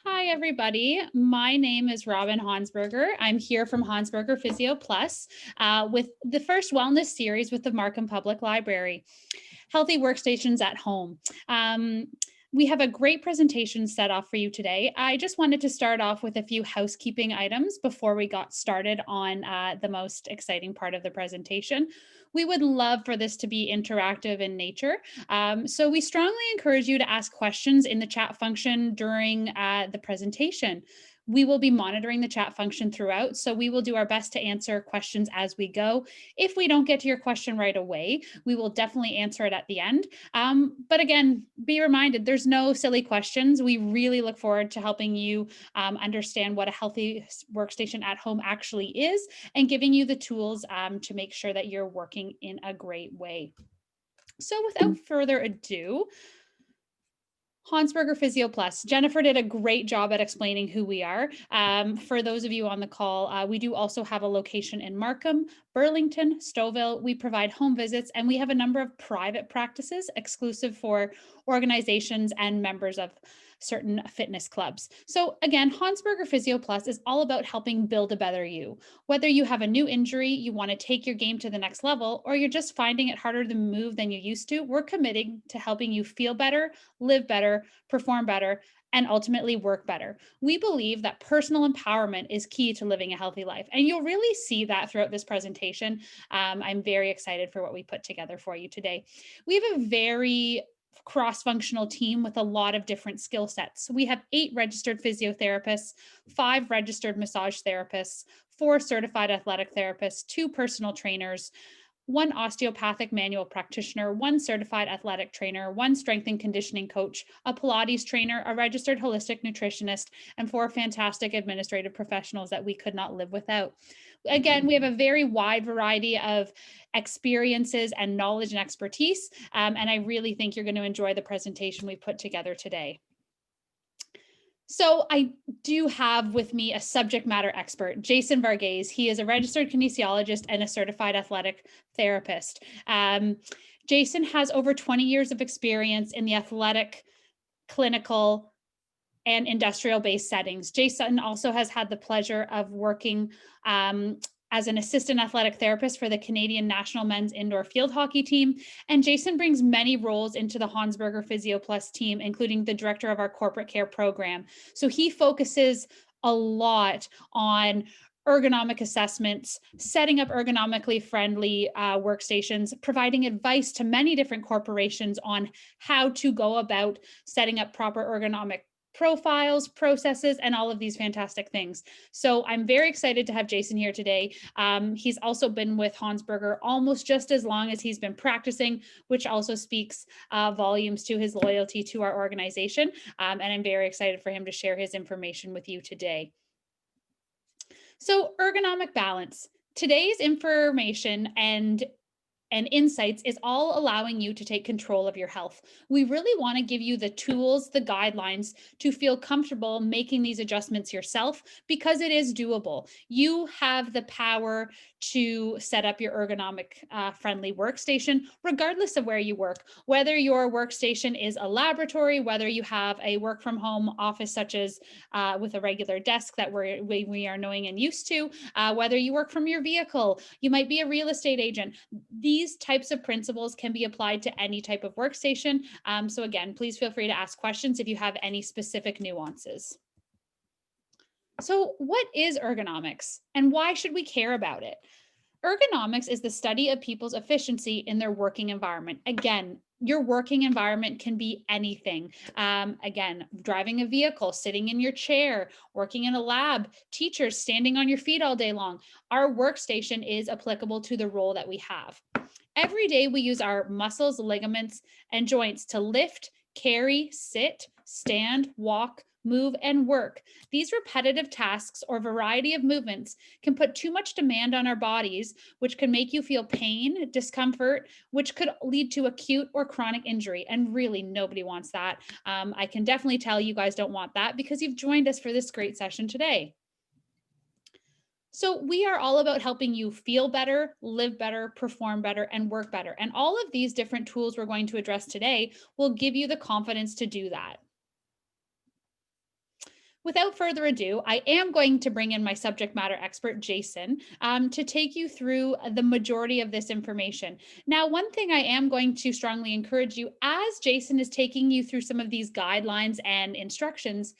Hi, everybody. My name is Robin Honsberger. I'm here from Honsberger Physio Plus with the first wellness series with the Markham Public Library, Healthy Workstations at Home. Um, we have a great presentation set off for you today. I just wanted to start off with a few housekeeping items before we got started on the most exciting part of the presentation. We would love for this to be interactive in nature. So we strongly encourage you to ask questions in the chat function during the presentation. We will be monitoring the chat function throughout, so we will do our best to answer questions as we go. If we don't get to your question right away, we will definitely answer it at the end. But again, be reminded, there's no silly questions. We really look forward to helping you understand what a healthy workstation at home actually is and giving you the tools to make sure that you're working in a great way. So without further ado, Honsberger Physio Plus. Jennifer did a great job at explaining who we are. For those of you on the call, we do also have a location in Markham, Burlington, Stouffville. We provide home visits, and we have a number of private practices exclusive for organizations and members of certain fitness clubs. So again, Honsberger Physio Plus is all about helping build a better you. Whether you have a new injury, you want to take your game to the next level, or you're just finding it harder to move than you used to, we're committing to helping you feel better, live better, perform better, and ultimately work better. We believe that personal empowerment is key to living a healthy life. And you'll really see that throughout this presentation. I'm very excited for what we put together for you today. We have a very cross-functional team with a lot of different skill sets. We have 8 registered physiotherapists, 5 registered massage therapists, 4 certified athletic therapists, 2 personal trainers, 1 osteopathic manual practitioner, 1 certified athletic trainer, 1 strength and conditioning coach, a Pilates trainer, a registered holistic nutritionist, and 4 fantastic administrative professionals that we could not live without. Again, we have a very wide variety of experiences and knowledge and expertise, and I really think you're going to enjoy the presentation we put together today. So I do have with me a subject matter expert, Jason Varghese. He is a registered kinesiologist and a certified athletic therapist. Jason has over 20 years of experience in the athletic, clinical, and industrial-based settings. Jason also has had the pleasure of working as an assistant athletic therapist for the Canadian national men's indoor field hockey team. And Jason brings many roles into the Honsberger Physio Plus team, including the director of our corporate care program. So he focuses a lot on ergonomic assessments, setting up ergonomically friendly workstations, providing advice to many different corporations on how to go about setting up proper ergonomic profiles, processes, and all of these fantastic things. So I'm very excited to have Jason here today. He's also been with Honsberger almost just as long as he's been practicing, which also speaks volumes to his loyalty to our organization. And I'm very excited for him to share his information with you today. So ergonomic balance. Today's information and insights is all allowing you to take control of your health. We really want to give you the tools, the guidelines to feel comfortable making these adjustments yourself because it is doable. You have the power to set up your ergonomic friendly workstation, regardless of where you work, whether your workstation is a laboratory, whether you have a work from home office, such as with a regular desk that we are knowing and used to, whether you work from your vehicle, you might be a real estate agent. These types of principles can be applied to any type of workstation. So again, please feel free to ask questions if you have any specific nuances. So what is ergonomics and why should we care about it? Ergonomics is the study of people's efficiency in their working environment. Again, your working environment can be anything. Again, driving a vehicle, sitting in your chair, working in a lab, teachers standing on your feet all day long. Our workstation is applicable to the role that we have. Every day we use our muscles, ligaments, and joints to lift, carry, sit, stand, walk, move, and work. These repetitive tasks or variety of movements can put too much demand on our bodies, which can make you feel pain, discomfort, which could lead to acute or chronic injury. And really, nobody wants that. I can definitely tell you guys don't want that because you've joined us for this great session today. So we are all about helping you feel better, live better, perform better, and work better. And all of these different tools we're going to address today will give you the confidence to do that. Without further ado, I am going to bring in my subject matter expert, Jason, to take you through the majority of this information. Now, one thing I am going to strongly encourage you, as Jason is taking you through some of these guidelines and instructions,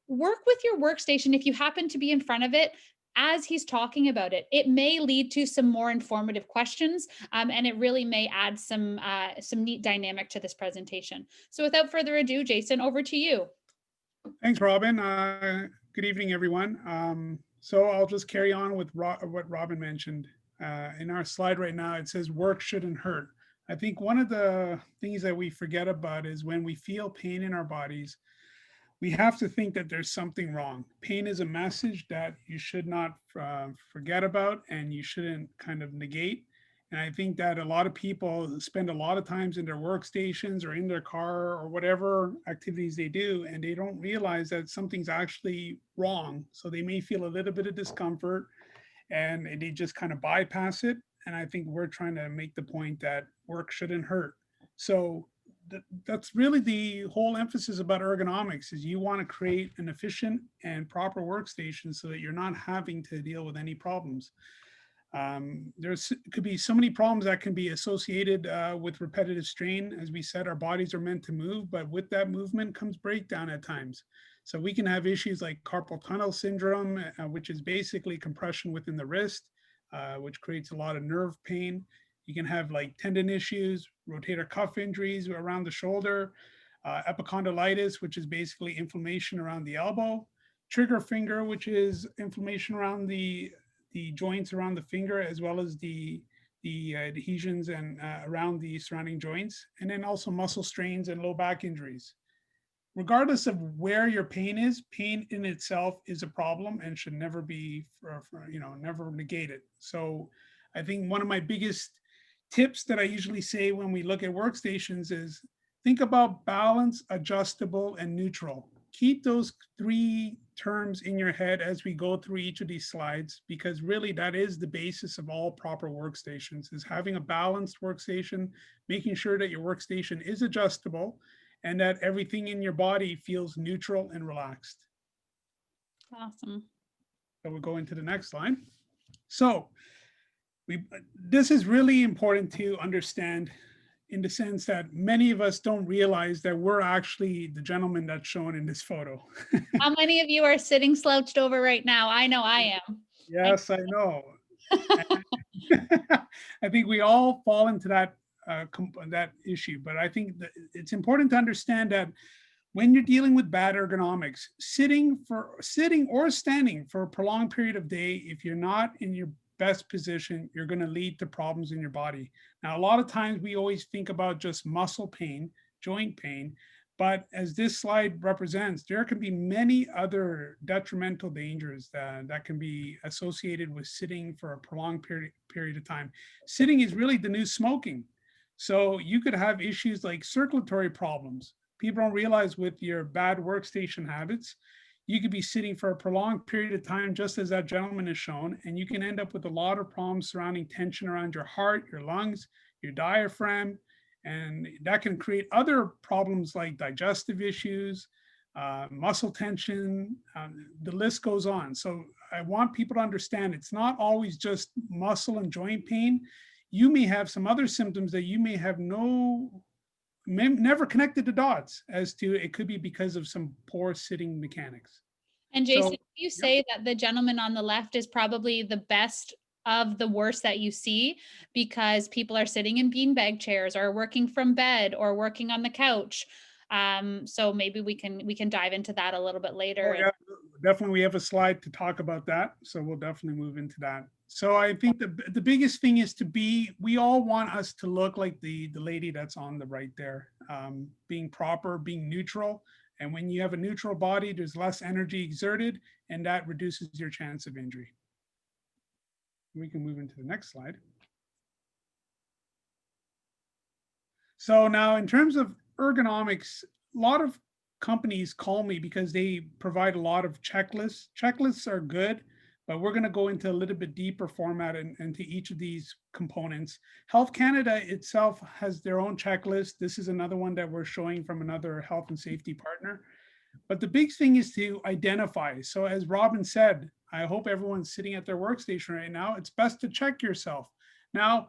work with your workstation if you happen to be in front of it as he's talking about it. It may lead to some more informative questions, and it really may add some neat dynamic to this presentation. So without further ado, Jason, over to you. Thanks, Robin. Good evening, everyone. So I'll just carry on with what Robin mentioned. In our slide right now, it says work shouldn't hurt. I think one of the things that we forget about is when we feel pain in our bodies, we have to think that there's something wrong. Pain is a message that you should not forget about and you shouldn't kind of negate. And I think that a lot of people spend a lot of times in their workstations or in their car or whatever activities they do, and they don't realize that something's actually wrong. So they may feel a little bit of discomfort and they just kind of bypass it. And I think we're trying to make the point that work shouldn't hurt. So that's really the whole emphasis about ergonomics is you want to create an efficient and proper workstation so that you're not having to deal with any problems. There's could be so many problems that can be associated with repetitive strain. As we said, our bodies are meant to move, but with that movement comes breakdown at times. So we can have issues like carpal tunnel syndrome, which is basically compression within the wrist, which creates a lot of nerve pain. You can have like tendon issues, rotator cuff injuries around the shoulder, epicondylitis, which is basically inflammation around the elbow, trigger finger, which is inflammation around the joints around the finger, as well as the adhesions and around the surrounding joints, and then also muscle strains and low back injuries. Regardless of where your pain is, pain in itself is a problem and should never be, never negated. So I think one of my biggest tips that I usually say when we look at workstations is think about balance, adjustable, and neutral. Keep those three terms in your head as we go through each of these slides, because really that is the basis of all proper workstations, is having a balanced workstation, making sure that your workstation is adjustable and that everything in your body feels neutral and relaxed. Awesome. So we'll go into the next slide. So this is really important to understand in the sense that many of us don't realize that we're actually the gentleman that's shown in this photo. How many of you are sitting slouched over right now? I know I am. Yes, I know. I think we all fall into that issue, but I think that it's important to understand that when you're dealing with bad ergonomics, sitting or standing for a prolonged period of day, if you're not in your best position, you're going to lead to problems in your body. Now, a lot of times we always think about just muscle pain, joint pain, but as this slide represents, there can be many other detrimental dangers that can be associated with sitting for a prolonged period of time. Sitting is really the new smoking. So you could have issues like circulatory problems. People don't realize with your bad workstation habits, you could be sitting for a prolonged period of time, just as that gentleman has shown, and you can end up with a lot of problems surrounding tension around your heart, your lungs, your diaphragm, and that can create other problems like digestive issues, muscle tension, the list goes on. So I want people to understand it's not always just muscle and joint pain. You may have some other symptoms that you may have never connected the dots as to. It could be because of some poor sitting mechanics. And Jason, So, you say that the gentleman on the left is probably the best of the worst that you see because people are sitting in beanbag chairs or working from bed or working on the couch. So maybe we can dive into that a little bit later. oh, yeah, definitely we have a slide to talk about that. So we'll definitely move into that. So I think the biggest thing is we all want us to look like the lady that's on the right there, being proper, being neutral. And when you have a neutral body, there's less energy exerted, and that reduces your chance of injury. We can move into the next slide. So now in terms of ergonomics, a lot of companies call me because they provide a lot of checklists. Checklists are good, but we're going to go into a little bit deeper format into each of these components. Health Canada itself has their own checklist. This is another one that we're showing from another health and safety partner. But the big thing is to identify. So as Robin said, I hope everyone's sitting at their workstation right now. It's best to check yourself. Now,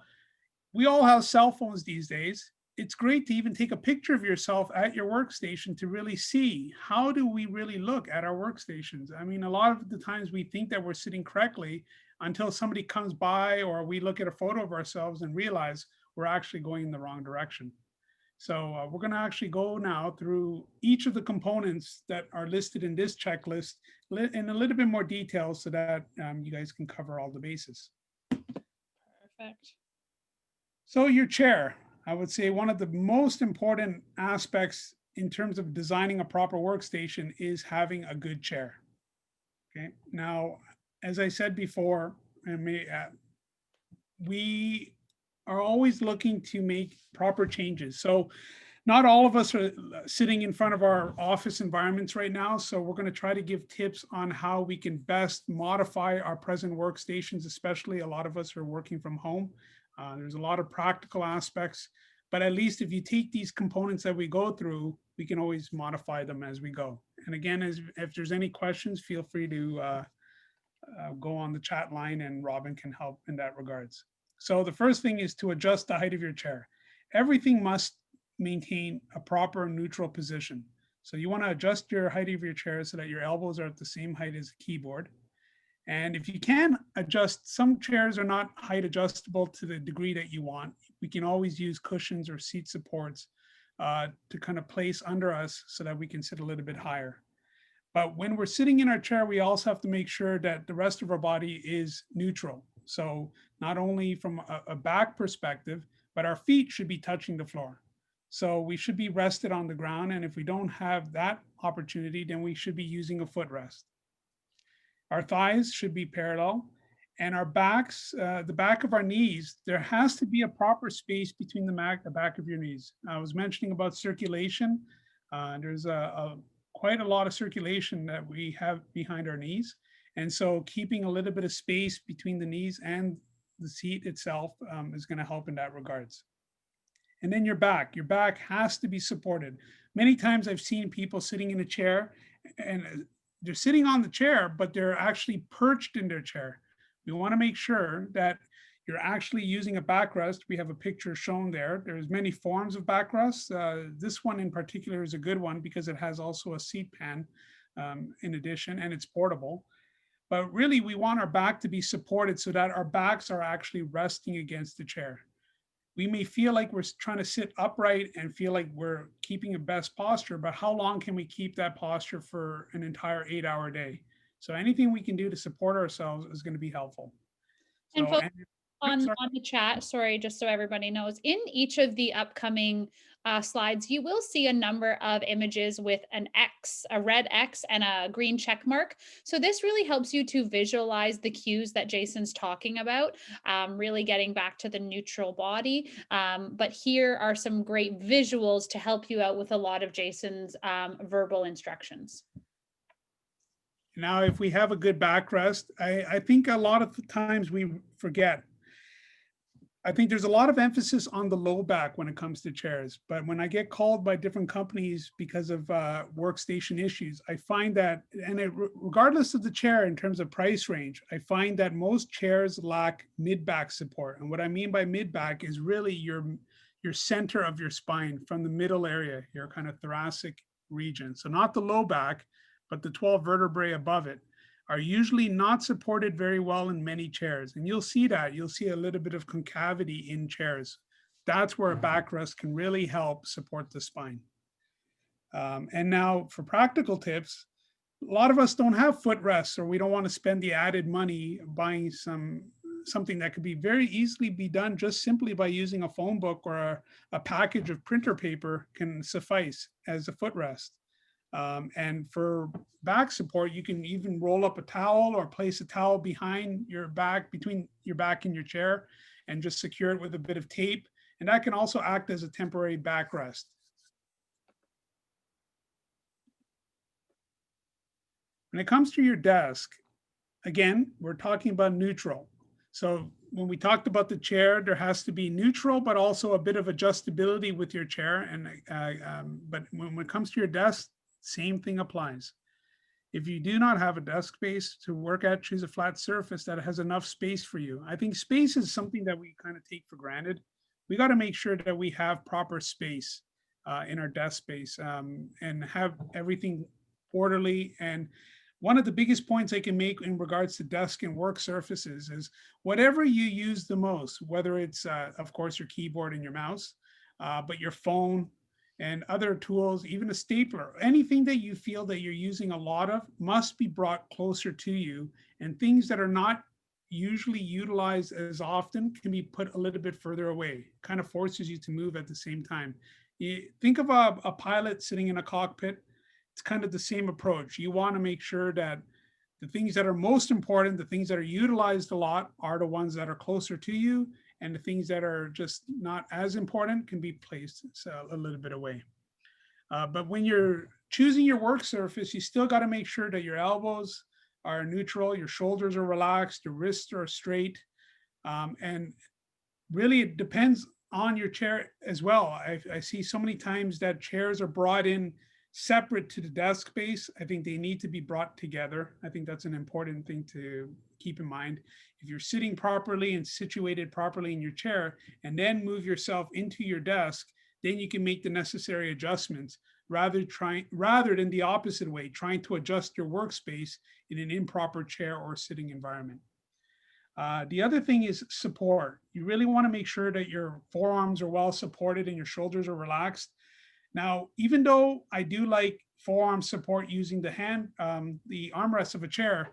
we all have cell phones these days. It's great to even take a picture of yourself at your workstation to really see how do we really look at our workstations. I mean, a lot of the times we think that we're sitting correctly until somebody comes by or we look at a photo of ourselves and realize we're actually going in the wrong direction. So we're going to actually go now through each of the components that are listed in this checklist in a little bit more detail so that you guys can cover all the bases. Perfect. So your chair, I would say one of the most important aspects in terms of designing a proper workstation is having a good chair. Okay. Now, as I said before, we are always looking to make proper changes. So not all of us are sitting in front of our office environments right now. So we're going to try to give tips on how we can best modify our present workstations, especially a lot of us are working from home. There's a lot of practical aspects, but at least if you take these components that we go through, we can always modify them as we go. And again, if there's any questions, feel free to go on the chat line and Robin can help in that regards. So the first thing is to adjust the height of your chair. Everything must maintain a proper neutral position. So you want to adjust your height of your chair so that your elbows are at the same height as the keyboard. And if you can adjust, some chairs are not height adjustable to the degree that you want. We can always use cushions or seat supports to kind of place under us so that we can sit a little bit higher. But when we're sitting in our chair, we also have to make sure that the rest of our body is neutral. So not only from a back perspective, but our feet should be touching the floor. So we should be rested on the ground. And if we don't have that opportunity, then we should be using a footrest. Our thighs should be parallel, and our backs, the back of our knees, there has to be a proper space between the back of your knees. I was mentioning about circulation. There's quite a lot of circulation that we have behind our knees. And so keeping a little bit of space between the knees and the seat itself is going to help in that regards. And then your back has to be supported. Many times I've seen people sitting in a chair and they're sitting on the chair, but they're actually perched in their chair. We want to make sure that you're actually using a backrest. We have a picture shown there. There's many forms of backrests. This one in particular is a good one because it has also a seat pan in addition, and it's portable. But really, we want our back to be supported so that our backs are actually resting against the chair. We may feel like we're trying to sit upright and feel like we're keeping a best posture, but how long can we keep that posture for an entire 8-hour day? So anything we can do to support ourselves is going to be helpful. And So, folks on the chat, sorry, just so everybody knows, in each of the upcoming slides, you will see a number of images with an X, a red X and a green check mark. So this really helps you to visualize the cues that Jason's talking about, really getting back to the neutral body. But here are some great visuals to help you out with a lot of Jason's verbal instructions. Now, if we have a good backrest, I think a lot of the times we forget. I think there's a lot of emphasis on the low back when it comes to chairs, but when I get called by different companies because of workstation issues, I find that, and regardless of the chair in terms of price range, I find that most chairs lack mid-back support. And what I mean by mid-back is really your center of your spine from the middle area, your kind of thoracic region. So not the low back, but the 12 vertebrae above it are usually not supported very well in many chairs. And you'll see that. You'll see a little bit of concavity in chairs. That's where a backrest can really help support the spine. And now for practical tips, a lot of us don't have footrests or we don't want to spend the added money buying something that could be very easily be done just simply by using a phone book or a package of printer paper can suffice as a footrest. And for back support, you can even roll up a towel or place a towel behind your back, between your back and your chair, and just secure it with a bit of tape. And that can also act as a temporary backrest. When it comes to your desk, again, we're talking about neutral. So when we talked about the chair, there has to be neutral, but also a bit of adjustability with your chair. And but when it comes to your desk, Same thing applies. If you do not have a desk space to work at, choose a flat surface that has enough space for you. I think space is something that we kind of take for granted. We got to make sure that we have proper space in our desk space, and have everything orderly. And one of the biggest points I can make in regards to desk and work surfaces is whatever you use the most, whether it's, of course, your keyboard and your mouse, but your phone, and other tools, even a stapler, anything that you feel that you're using a lot of must be brought closer to you. And things that are not usually utilized as often can be put a little bit further away. Kind of forces you to move at the same time. You think of a pilot sitting in a cockpit. It's kind of the same approach. You want to make sure that the things that are most important, the things that are utilized a lot, are the ones that are closer to you, and the things that are just not as important can be placed a little bit away. But when you're choosing your work surface, you still got to make sure that your elbows are neutral, your shoulders are relaxed, your wrists are straight. And really, it depends on your chair as well. I see so many times that chairs are brought in separate to the desk space. I think they need to be brought together. I think that's an important thing to keep in mind. If you're sitting properly and situated properly in your chair, and then move yourself into your desk, then you can make the necessary adjustments rather than the opposite way, trying to adjust your workspace in an improper chair or sitting environment. The other thing is support. You really want to make sure that your forearms are well supported and your shoulders are relaxed. Now, even though I do like forearm support using the armrest of a chair,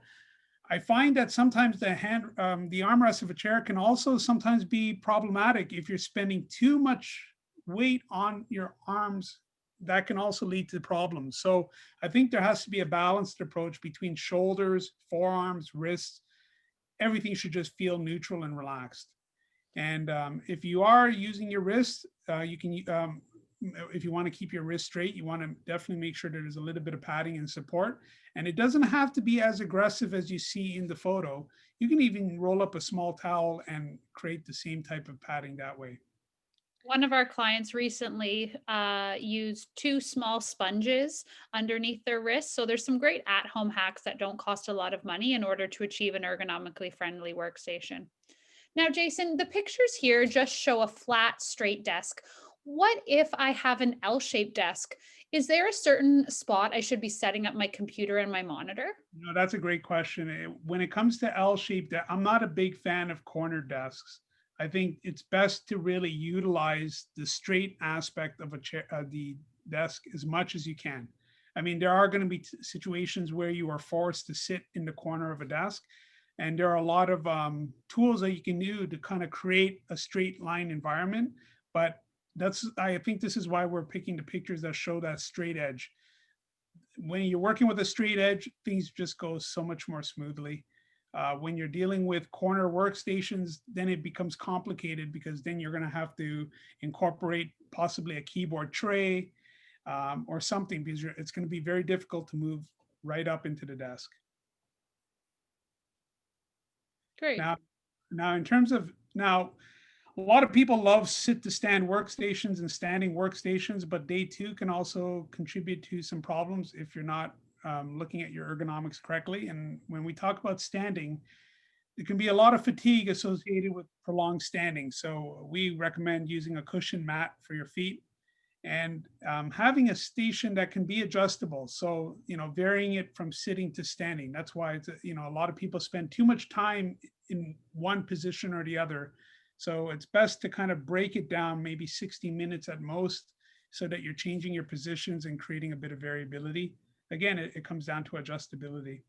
I find that sometimes the armrest of a chair can also sometimes be problematic if you're spending too much weight on your arms. That can also lead to problems. So I think there has to be a balanced approach between shoulders, forearms, wrists. Everything should just feel neutral and relaxed. And if you are using your wrist, you can if you want to keep your wrist straight, you want to definitely make sure there's a little bit of padding and support. And it doesn't have to be as aggressive as you see in the photo. You can even roll up a small towel and create the same type of padding that way. One of our clients recently used two small sponges underneath their wrists. So there's some great at-home hacks that don't cost a lot of money in order to achieve an ergonomically friendly workstation. Now, Jason, the pictures here just show a flat, straight desk. What if I have an L-shaped desk? Is there a certain spot I should be setting up my computer and my monitor? No, that's a great question. When it comes to L-shaped, I'm not a big fan of corner desks. I think it's best to really utilize the straight aspect of a chair, the desk, as much as you can. I mean, there are going to be situations where you are forced to sit in the corner of a desk, and there are a lot of tools that you can do to kind of create a straight line environment. But I think this is why we're picking the pictures that show that straight edge. When you're working with a straight edge, things just go so much more smoothly. When you're dealing with corner workstations, then it becomes complicated, because then you're going to have to incorporate possibly a keyboard tray or something, because it's going to be very difficult to move right up into the desk. Great. Now, in terms of a lot of people love sit to stand workstations and standing workstations, but they too can also contribute to some problems if you're not looking at your ergonomics correctly. And when we talk about standing, there can be a lot of fatigue associated with prolonged standing. So we recommend using a cushion mat for your feet, and having a station that can be adjustable. So, varying it from sitting to standing. That's why it's, a lot of people spend too much time in one position or the other. So it's best to kind of break it down, maybe 60 minutes at most, so that you're changing your positions and creating a bit of variability. Again, it comes down to adjustability.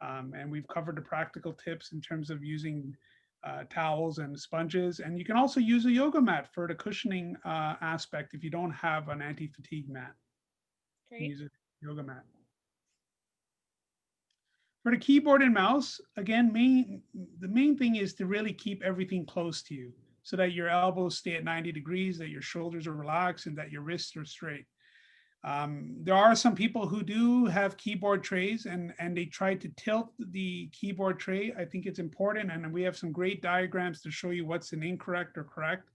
And we've covered the practical tips in terms of using towels and sponges. And you can also use a yoga mat for the cushioning aspect if you don't have an anti-fatigue mat. Great. Use a yoga mat. For the keyboard and mouse, again, the main thing is to really keep everything close to you, so that your elbows stay at 90 degrees, that your shoulders are relaxed, and that your wrists are straight. There are some people who do have keyboard trays, and they try to tilt the keyboard tray. I think it's important, and we have some great diagrams to show you what's an incorrect or correct.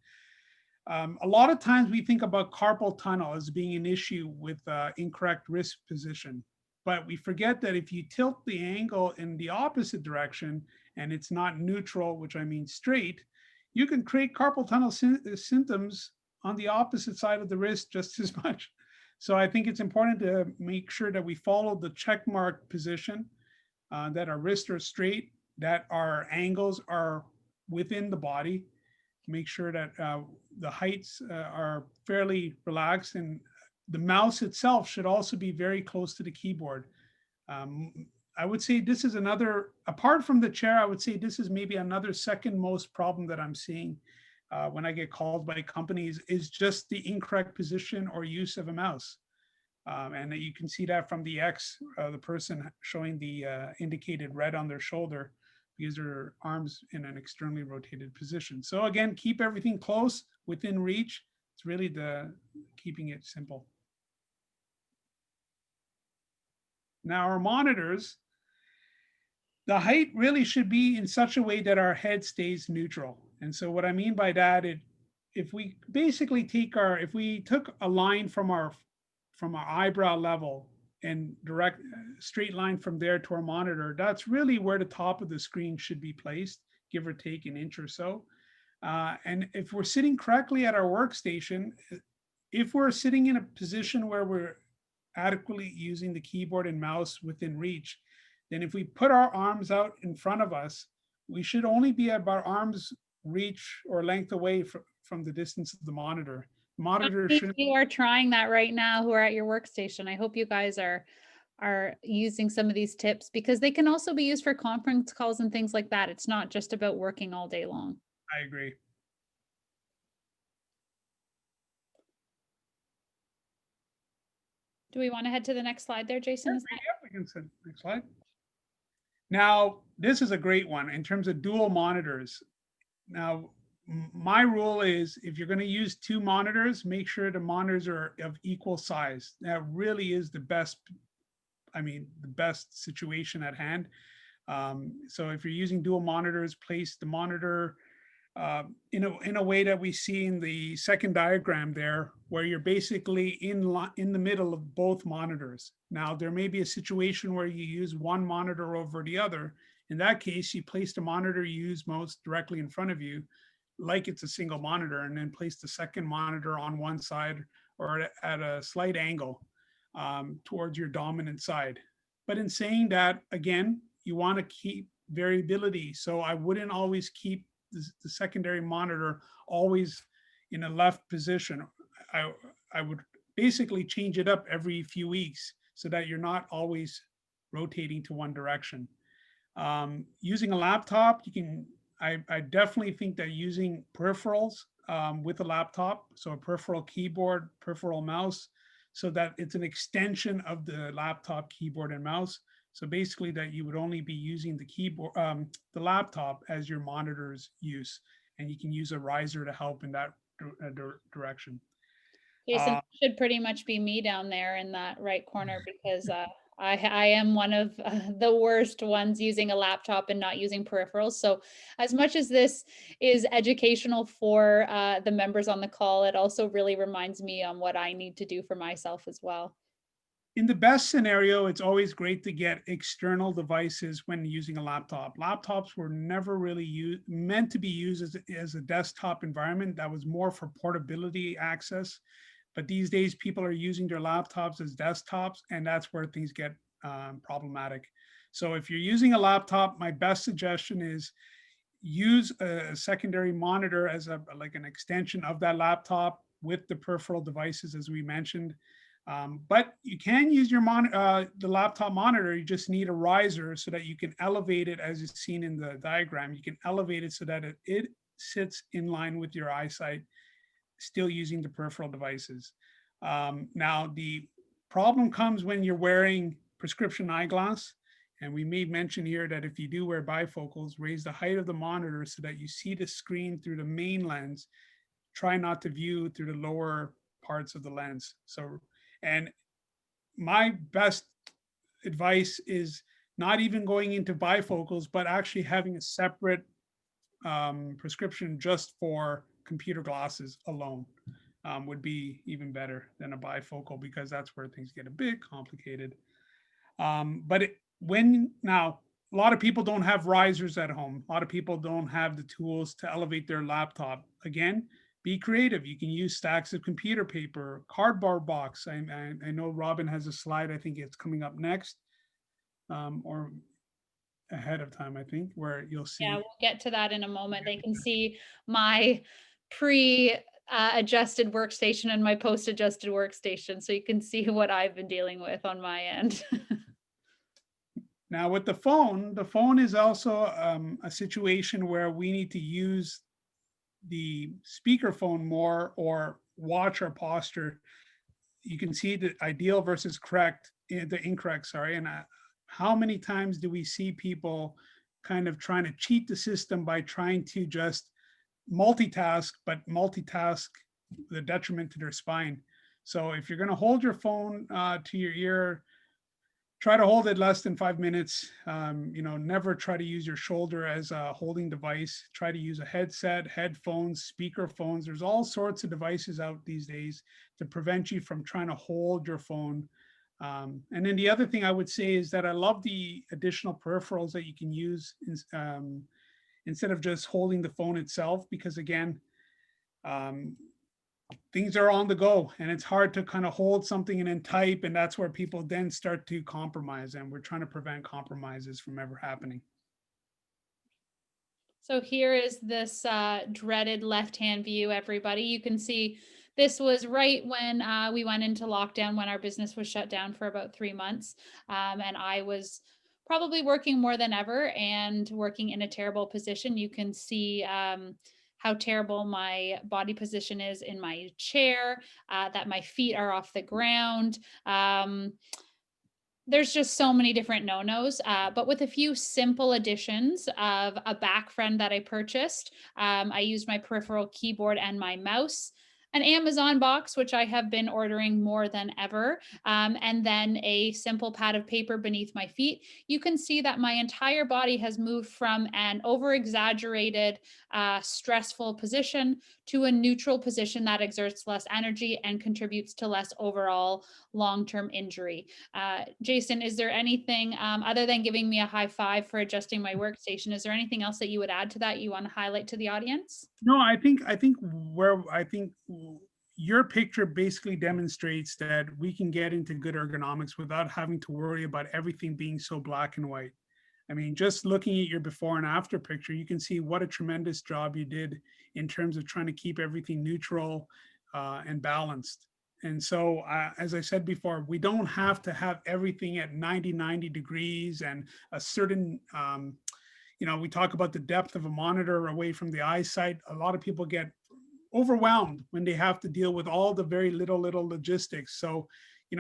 A lot of times we think about carpal tunnel as being an issue with incorrect wrist position, but we forget that if you tilt the angle in the opposite direction and it's not neutral, which I mean straight, you can create carpal tunnel symptoms on the opposite side of the wrist just as much. So I think it's important to make sure that we follow the check mark position, that our wrists are straight, that our angles are within the body, make sure that the heights are fairly relaxed, and the mouse itself should also be very close to the keyboard. I would say this is another, apart from the chair, I would say this is maybe another second most problem that I'm seeing when I get called by companies, is just the incorrect position or use of a mouse. And you can see that from the X, the person showing the indicated red on their shoulder, because their arms in an externally rotated position. So again, keep everything close, within reach. It's really the keeping it simple. Now our monitors, the height really should be in such a way that our head stays neutral. And so what I mean by that, if we basically take if we took a line from our eyebrow level and direct straight line from there to our monitor, that's really where the top of the screen should be placed, give or take an inch or so. And if we're sitting correctly at our workstation, if we're sitting in a position where we're adequately using the keyboard and mouse within reach, then if we put our arms out in front of us, we should only be about arm's reach or length away from the distance of the monitor. Monitor shouldn't. You are trying that right now who are at your workstation. I hope you guys are using some of these tips, because they can also be used for conference calls and things like that. It's not just about working all day long. I agree. Do we want to head to the next slide there, Jason? Yeah, we can send next slide. Now, this is a great one in terms of dual monitors. Now, my rule is if you're going to use two monitors, make sure the monitors are of equal size. That really is the best, the best situation at hand. So if you're using dual monitors, place the monitor in a way that we see in the second diagram there, where you're basically in the middle of both monitors. Now, there may be a situation where you use one monitor over the other. In that case, you place the monitor you use most directly in front of you, like it's a single monitor, and then place the second monitor on one side or at a slight angle towards your dominant side. But in saying that, again, you want to keep variability. So I wouldn't always keep the secondary monitor always in a left position. I would basically change it up every few weeks so that you're not always rotating to one direction. Using a laptop, I definitely think that using peripherals with a laptop, so a peripheral keyboard, peripheral mouse, so that it's an extension of the laptop keyboard and mouse. So basically that you would only be using the keyboard, the laptop as your monitor's use, and you can use a riser to help in that direction. Jason, should pretty much be me down there in that right corner, because I am one of the worst ones using a laptop and not using peripherals. So as much as this is educational for the members on the call, it also really reminds me on what I need to do for myself as well. In the best scenario, it's always great to get external devices when using a laptop. Laptops were never really meant to be used as a desktop environment. That was more for portability access. But these days, people are using their laptops as desktops, and that's where things get problematic. So if you're using a laptop, my best suggestion is use a secondary monitor as like an extension of that laptop with the peripheral devices, as we mentioned. But you can use your the laptop monitor. You just need a riser so that you can elevate it, as is seen in the diagram. You can elevate it so that it sits in line with your eyesight, still using the peripheral devices. Now, the problem comes when you're wearing prescription eyeglass. And we may mention here that if you do wear bifocals, raise the height of the monitor so that you see the screen through the main lens. Try not to view through the lower parts of the lens. So, and my best advice is not even going into bifocals, but actually having a separate prescription just for computer glasses alone would be even better than a bifocal, because that's where things get a bit complicated. But now a lot of people don't have risers at home. A lot of people don't have the tools to elevate their laptop. Again, be creative. You can use stacks of computer paper, cardboard box. I know Robin has a slide. I think it's coming up next, or ahead of time, I think, where you'll Yeah, see. we'll get to that in a moment. They can see my pre adjusted workstation and my post adjusted workstation. So you can see what I've been dealing with on my end. Now with the phone is also a situation where we need to use the speakerphone more or watch our posture. You can see the ideal versus the incorrect, sorry. And how many times do we see people kind of trying to cheat the system by trying to just multitask, but multitask the detriment to their spine. So if you're going to hold your phone to your ear, try to hold it less than 5 minutes. Never try to use your shoulder as a holding device. Try to use a headset, headphones, speaker phones. There's all sorts of devices out these days to prevent you from trying to hold your phone. And then the other thing I would say is that I love the additional peripherals that you can use instead of just holding the phone itself, because again, things are on the go and it's hard to kind of hold something and then type, and that's where people then start to compromise, and we're trying to prevent compromises from ever happening. So here is this dreaded left-hand view, everybody. You can see this was right when we went into lockdown, when our business was shut down for about 3 months. And I was probably working more than ever and working in a terrible position. You can see how terrible my body position is in my chair, that my feet are off the ground. There's just so many different no-nos, but with a few simple additions of a back friend that I purchased, I used my peripheral keyboard and my mouse, an Amazon box, which I have been ordering more than ever, and then a simple pad of paper beneath my feet. You can see that my entire body has moved from an over-exaggerated, stressful position to a neutral position that exerts less energy and contributes to less overall long-term injury. Jason, is there anything other than giving me a high five for adjusting my workstation? Is there anything else that you would add to that you want to highlight to the audience? No, I think your picture basically demonstrates that we can get into good ergonomics without having to worry about everything being so black and white. I mean, just looking at your before and after picture, you can see what a tremendous job you did in terms of trying to keep everything neutral and balanced. And so, as I said before, we don't have to have everything at 90 degrees and a certain, we talk about the depth of a monitor away from the eyesight. A lot of people get overwhelmed when they have to deal with all the very little logistics. So,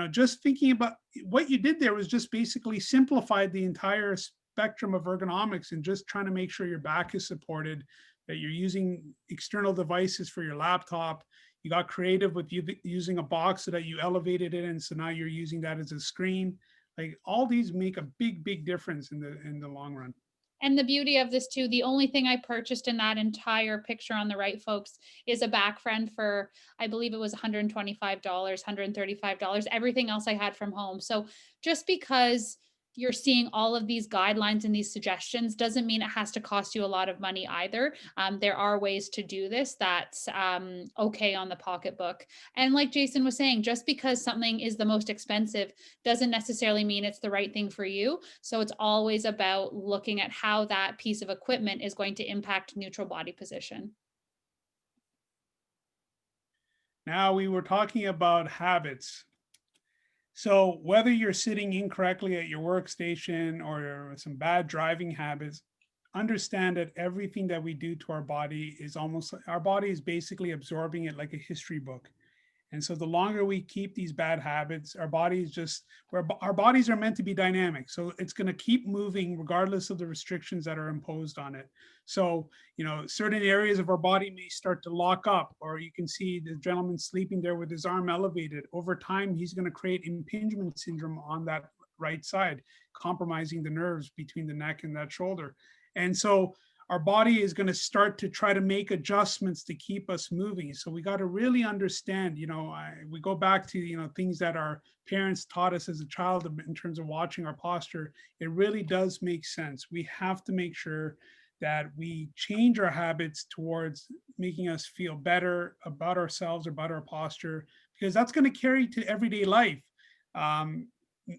just thinking about what you did there was just basically simplified the entire spectrum of ergonomics and just trying to make sure your back is supported, that you're using external devices for your laptop. You got creative with using a box so that you elevated it, and so now you're using that as a screen. Like, all these make a big difference in the long run. And the beauty of this too, the only thing I purchased in that entire picture on the right, folks, is a back friend for, I believe it was $125, $135. Everything else I had from home. So just because you're seeing all of these guidelines and these suggestions doesn't mean it has to cost you a lot of money either. There are ways to do this that's okay on the pocketbook. And like Jason was saying, just because something is the most expensive doesn't necessarily mean it's the right thing for you. So it's always about looking at how that piece of equipment is going to impact neutral body position. Now, we were talking about habits. So whether you're sitting incorrectly at your workstation or some bad driving habits, understand that everything that we do to our body is our body is basically absorbing it like a history book. And so the longer we keep these bad habits, our bodies are meant to be dynamic. So it's going to keep moving regardless of the restrictions that are imposed on it. So, certain areas of our body may start to lock up, or you can see the gentleman sleeping there with his arm elevated. Over time, he's going to create impingement syndrome on that right side, compromising the nerves between the neck and that shoulder. And so our body is going to start to try to make adjustments to keep us moving. So we got to really understand, we go back to, things that our parents taught us as a child in terms of watching our posture. It really does make sense. We have to make sure that we change our habits towards making us feel better about ourselves, about our posture, because that's going to carry to everyday life.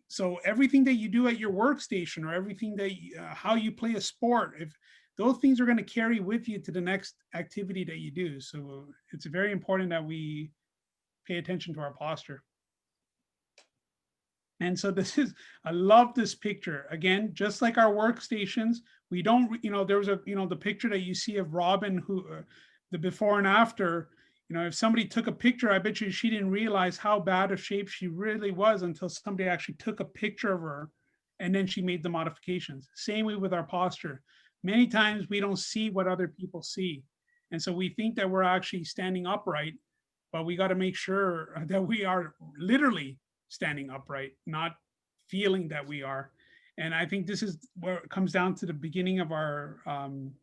So everything that you do at your workstation, or everything that how you play a sport, if those things are going to carry with you to the next activity that you do. So it's very important that we pay attention to our posture. And so I love this picture. Again, just like our workstations, we don't, there was the picture that you see of Robin, who, the before and after, if somebody took a picture, I bet you she didn't realize how bad of shape she really was until somebody actually took a picture of her, and then she made the modifications. Same way with our posture. Many times we don't see what other people see. And so we think that we're actually standing upright, but we got to make sure that we are literally standing upright, not feeling that we are. And I think this is where it comes down to the beginning of our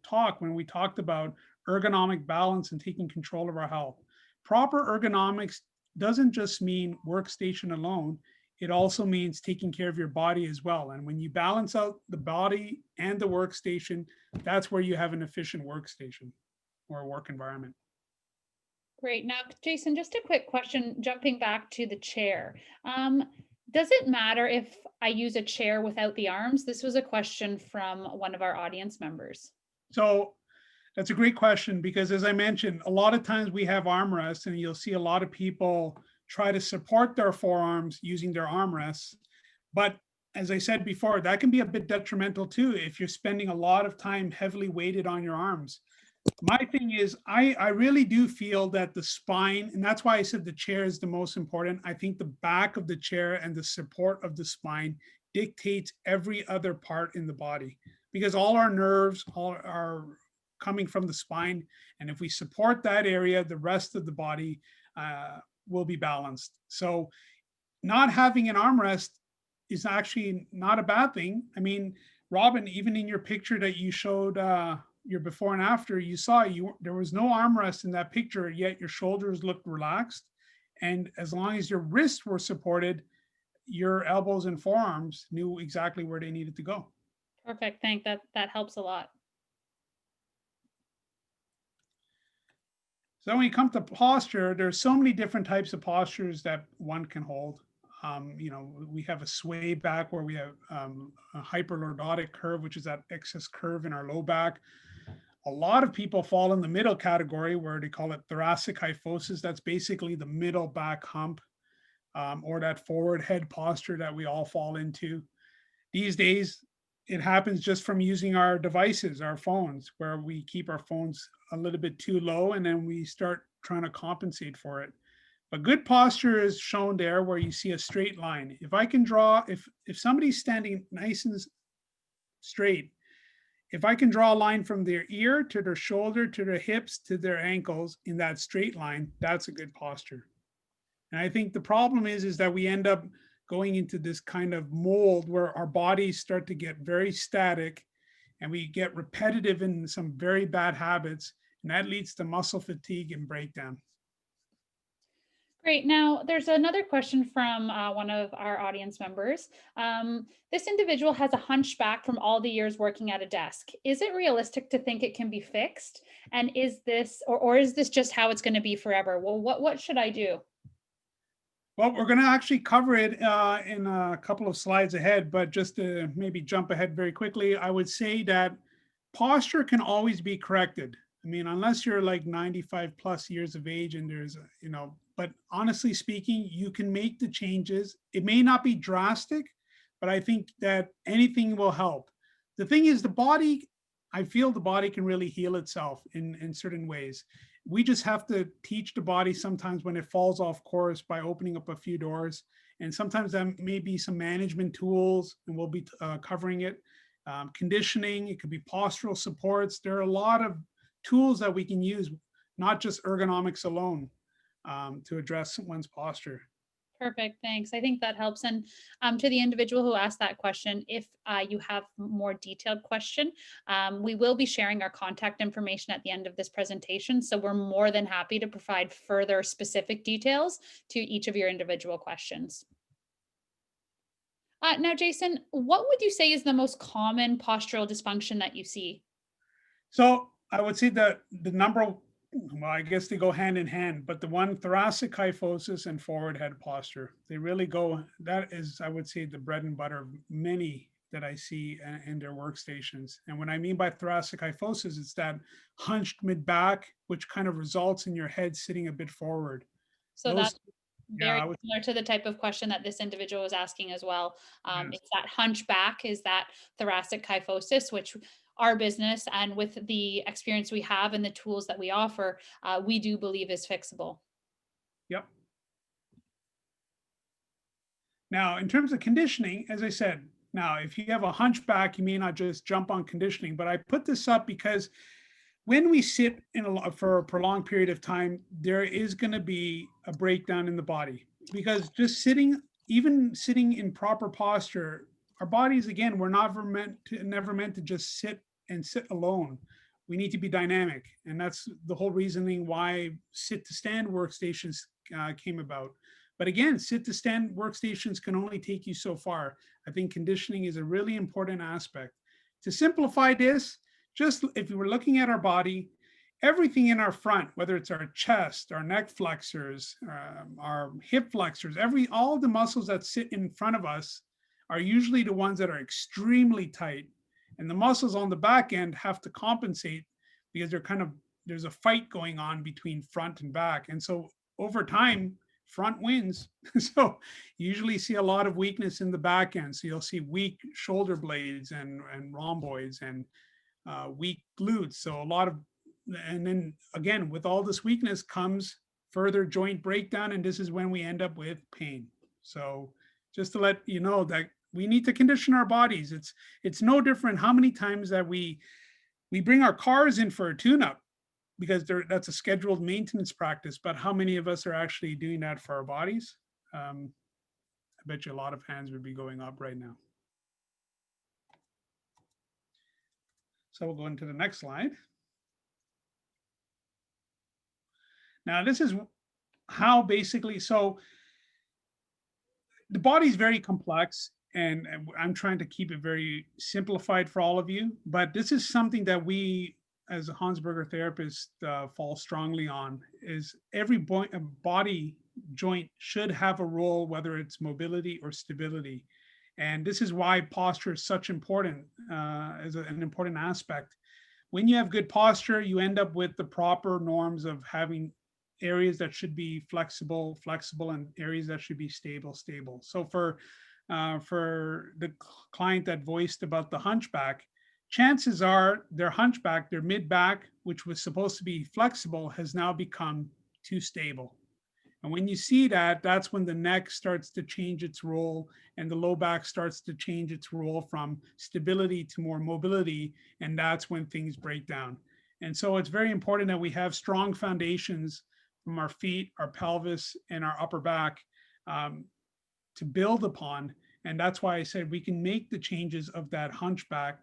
talk, when we talked about ergonomic balance and taking control of our health. Proper ergonomics doesn't just mean workstation alone. It also means taking care of your body as well. And when you balance out the body and the workstation, that's where you have an efficient workstation or work environment. Great. Now, Jason, just a quick question, jumping back to the chair. Does it matter if I use a chair without the arms? This was a question from one of our audience members. So that's a great question, because as I mentioned, a lot of times we have armrests, and you'll see a lot of people try to support their forearms using their armrests. But as I said before, that can be a bit detrimental too if you're spending a lot of time heavily weighted on your arms. My thing is, I really do feel that the spine, and that's why I said the chair is the most important. I think the back of the chair and the support of the spine dictates every other part in the body, because all our nerves are coming from the spine. And if we support that area, the rest of the body will be balanced. So not having an armrest is actually not a bad thing. I mean, Robin, even in your picture that you showed, your before and after, you saw there was no armrest in that picture, yet your shoulders looked relaxed. And as long as your wrists were supported, your elbows and forearms knew exactly where they needed to go. Perfect. That helps a lot. So when you come to posture, there's so many different types of postures that one can hold. We have a sway back, where we have a hyperlordotic curve, which is that excess curve in our low back. A lot of people fall in the middle category, where they call it thoracic kyphosis. That's basically the middle back hump, or that forward head posture that we all fall into. These days, it happens just from using our devices, our phones, where we keep our phones a little bit too low, and then we start trying to compensate for it. But good posture is shown there, where you see a straight line. If I can draw, if somebody's standing nice and straight, if I can draw a line from their ear to their shoulder to their hips to their ankles in that straight line, that's a good posture. And I think the problem is that we end up going into this kind of mold where our bodies start to get very static, and we get repetitive in some very bad habits, and that leads to muscle fatigue and breakdown. Great. Now, there's another question from one of our audience members. This individual has a hunchback from all the years working at a desk. Is it realistic to think it can be fixed? And is this, or is this just how it's going to be forever? Well, what should I do? Well, we're going to actually cover it in a couple of slides ahead, but just to maybe jump ahead very quickly, I would say that posture can always be corrected. I mean, unless you're like 95 plus years of age and there's, but honestly speaking, you can make the changes. It may not be drastic, but I think that anything will help. The thing is, the body, I feel the body can really heal itself in certain ways. We just have to teach the body sometimes when it falls off course by opening up a few doors. And sometimes that may be some management tools, and we'll be covering it. Conditioning, it could be postural supports. There are a lot of tools that we can use, not just ergonomics alone, to address one's posture. Perfect. Thanks. I think that helps. And to the individual who asked that question, if you have more detailed question, we will be sharing our contact information at the end of this presentation. So we're more than happy to provide further specific details to each of your individual questions. Now, Jason, what would you say is the most common postural dysfunction that you see? So I would say that the number, well, I guess they go hand in hand, but the one, thoracic kyphosis and forward head posture, they really go, that is, I would say, the bread and butter of many that I see in their workstations. And what I mean by thoracic kyphosis, it's that hunched mid back, which kind of results in your head sitting a bit forward. So Those, that's yeah, very similar to the type of question that this individual was asking as well. yes. It's that hunchback, is that thoracic kyphosis, which our business and with the experience we have and the tools that we offer, we do believe is fixable. Yep. Now, in terms of conditioning, as I said, now, if you have a hunchback, you may not just jump on conditioning, but I put this up because when we sit for a prolonged period of time, there is going to be a breakdown in the body because just sitting, even sitting in proper posture, our bodies, again, we're never meant to just sit and sit alone. We need to be dynamic. And that's the whole reasoning why sit to stand workstations came about. But again, sit to stand workstations can only take you so far. I think conditioning is a really important aspect. To simplify this, just if we were looking at our body, everything in our front, whether it's our chest, our neck flexors, our hip flexors, all the muscles that sit in front of us are usually the ones that are extremely tight. And the muscles on the back end have to compensate because there's a fight going on between front and back. And so over time, front wins. So you usually see a lot of weakness in the back end. So you'll see weak shoulder blades and rhomboids and weak glutes. So and then again, with all this weakness comes further joint breakdown. And this is when we end up with pain. So just to let you know that we need to condition our bodies. It's no different how many times that we bring our cars in for a tune-up because that's a scheduled maintenance practice, but how many of us are actually doing that for our bodies? I bet you a lot of hands would be going up right now. So we'll go into the next slide. Now, this is how basically, so the body is very complex and I'm trying to keep it very simplified for all of you, but this is something that we, as a Honsberger therapist, fall strongly on, is every body joint should have a role, whether it's mobility or stability. And this is why posture is such important, as an important aspect. When you have good posture, you end up with the proper norms of having areas that should be flexible, and areas that should be stable. So for the client that voiced about the hunchback, chances are their hunchback, their mid back, which was supposed to be flexible, has now become too stable. And when you see that, that's when the neck starts to change its role and the low back starts to change its role from stability to more mobility. And that's when things break down. And so it's very important that we have strong foundations from our feet, our pelvis, and our upper back to build upon. And that's why I said we can make the changes of that hunchback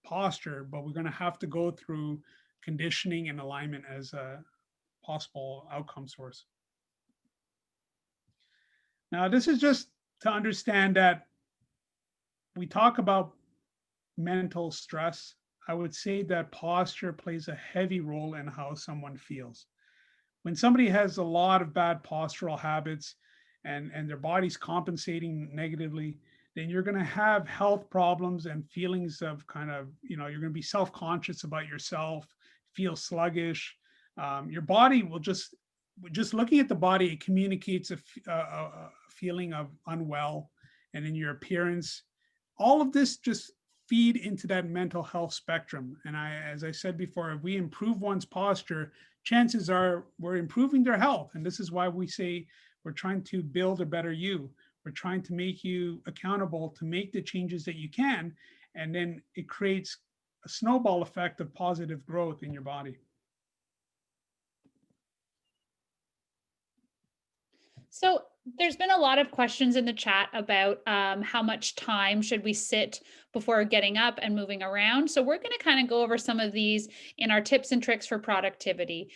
posture, but we're going to have to go through conditioning and alignment as a possible outcome source. Now, this is just to understand that we talk about mental stress. I would say that posture plays a heavy role in how someone feels. When somebody has a lot of bad postural habits and their body's compensating negatively, then you're going to have health problems and feelings of kind of, you're going to be self-conscious about yourself, feel sluggish. Your body will just looking at the body, it communicates a feeling of unwell, and in your appearance, all of this just feed into that mental health spectrum. And as I said before, if we improve one's posture, chances are we're improving their health. And this is why we say we're trying to build a better you. We're trying to make you accountable to make the changes that you can. And then it creates a snowball effect of positive growth in your body. So There's been a lot of questions in the chat about how much time should we sit before getting up and moving around. So we're going to kind of go over some of these in our tips and tricks for productivity.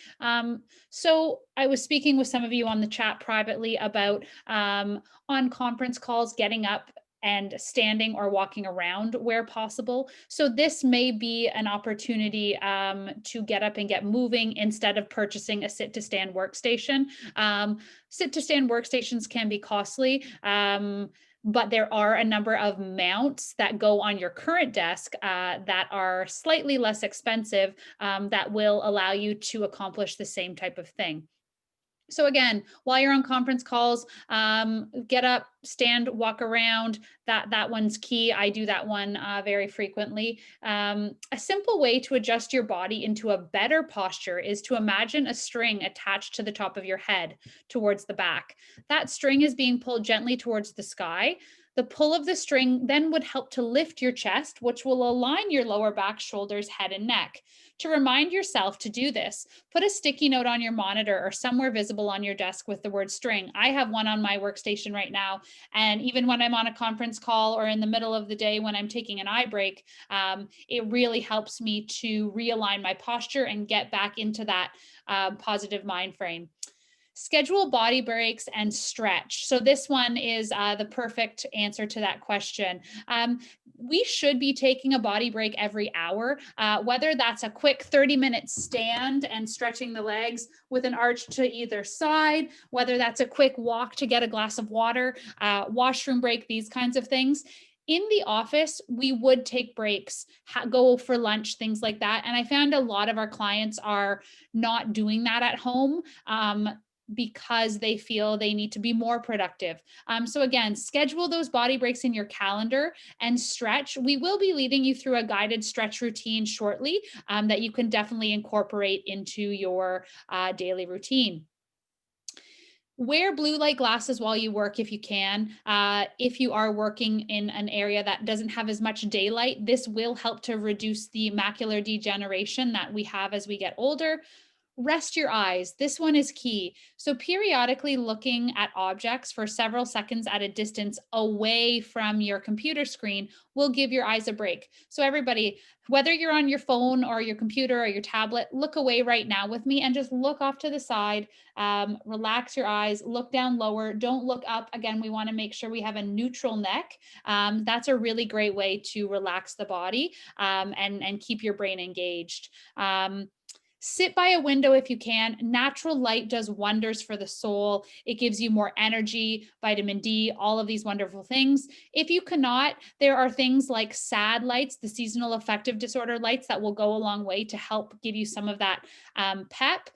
So I was speaking with some of you on the chat privately about on conference calls, getting up and standing or walking around where possible. So this may be an opportunity to get up and get moving instead of purchasing a sit to stand workstation. Sit to stand workstations can be costly. But there are a number of mounts that go on your current desk that are slightly less expensive that will allow you to accomplish the same type of thing. So again, while you're on conference calls, get up, stand, walk around. That one's key. I do that one very frequently. A simple way to adjust your body into a better posture is to imagine a string attached to the top of your head towards the back. That string is being pulled gently towards the sky. The pull of the string then would help to lift your chest, which will align your lower back, shoulders, head, and neck. To remind yourself to do this, put a sticky note on your monitor or somewhere visible on your desk with the word string. I have one on my workstation right now. And even when I'm on a conference call or in the middle of the day when I'm taking an eye break, it really helps me to realign my posture and get back into that positive mind frame. Schedule body breaks and stretch. So this one is the perfect answer to that question. We should be taking a body break every hour, whether that's a quick 30-minute stand and stretching the legs with an arch to either side, whether that's a quick walk to get a glass of water, washroom break, these kinds of things. In the office, we would take breaks, go for lunch, things like that. And I found a lot of our clients are not doing that at home. Because they feel they need to be more productive. So again, schedule those body breaks in your calendar and stretch. We will be leading you through a guided stretch routine shortly that you can definitely incorporate into your daily routine. Wear blue light glasses while you work if you can. If you are working in an area that doesn't have as much daylight, this will help to reduce the macular degeneration that we have as we get older. Rest your eyes. This one is key. So periodically looking at objects for several seconds at a distance away from your computer screen will give your eyes a break. So everybody, whether you're on your phone or your computer or your tablet, look away right now with me and just look off to the side. Relax your eyes, look down lower, don't look up. Again, we want to make sure we have a neutral neck. That's a really great way to relax the body and keep your brain engaged. Sit by a window if you can. Natural light does wonders for the soul. It gives you more energy, vitamin D, all of these wonderful things. If you cannot, there are things like SAD lights, the seasonal affective disorder lights, that will go a long way to help give you some of that pep.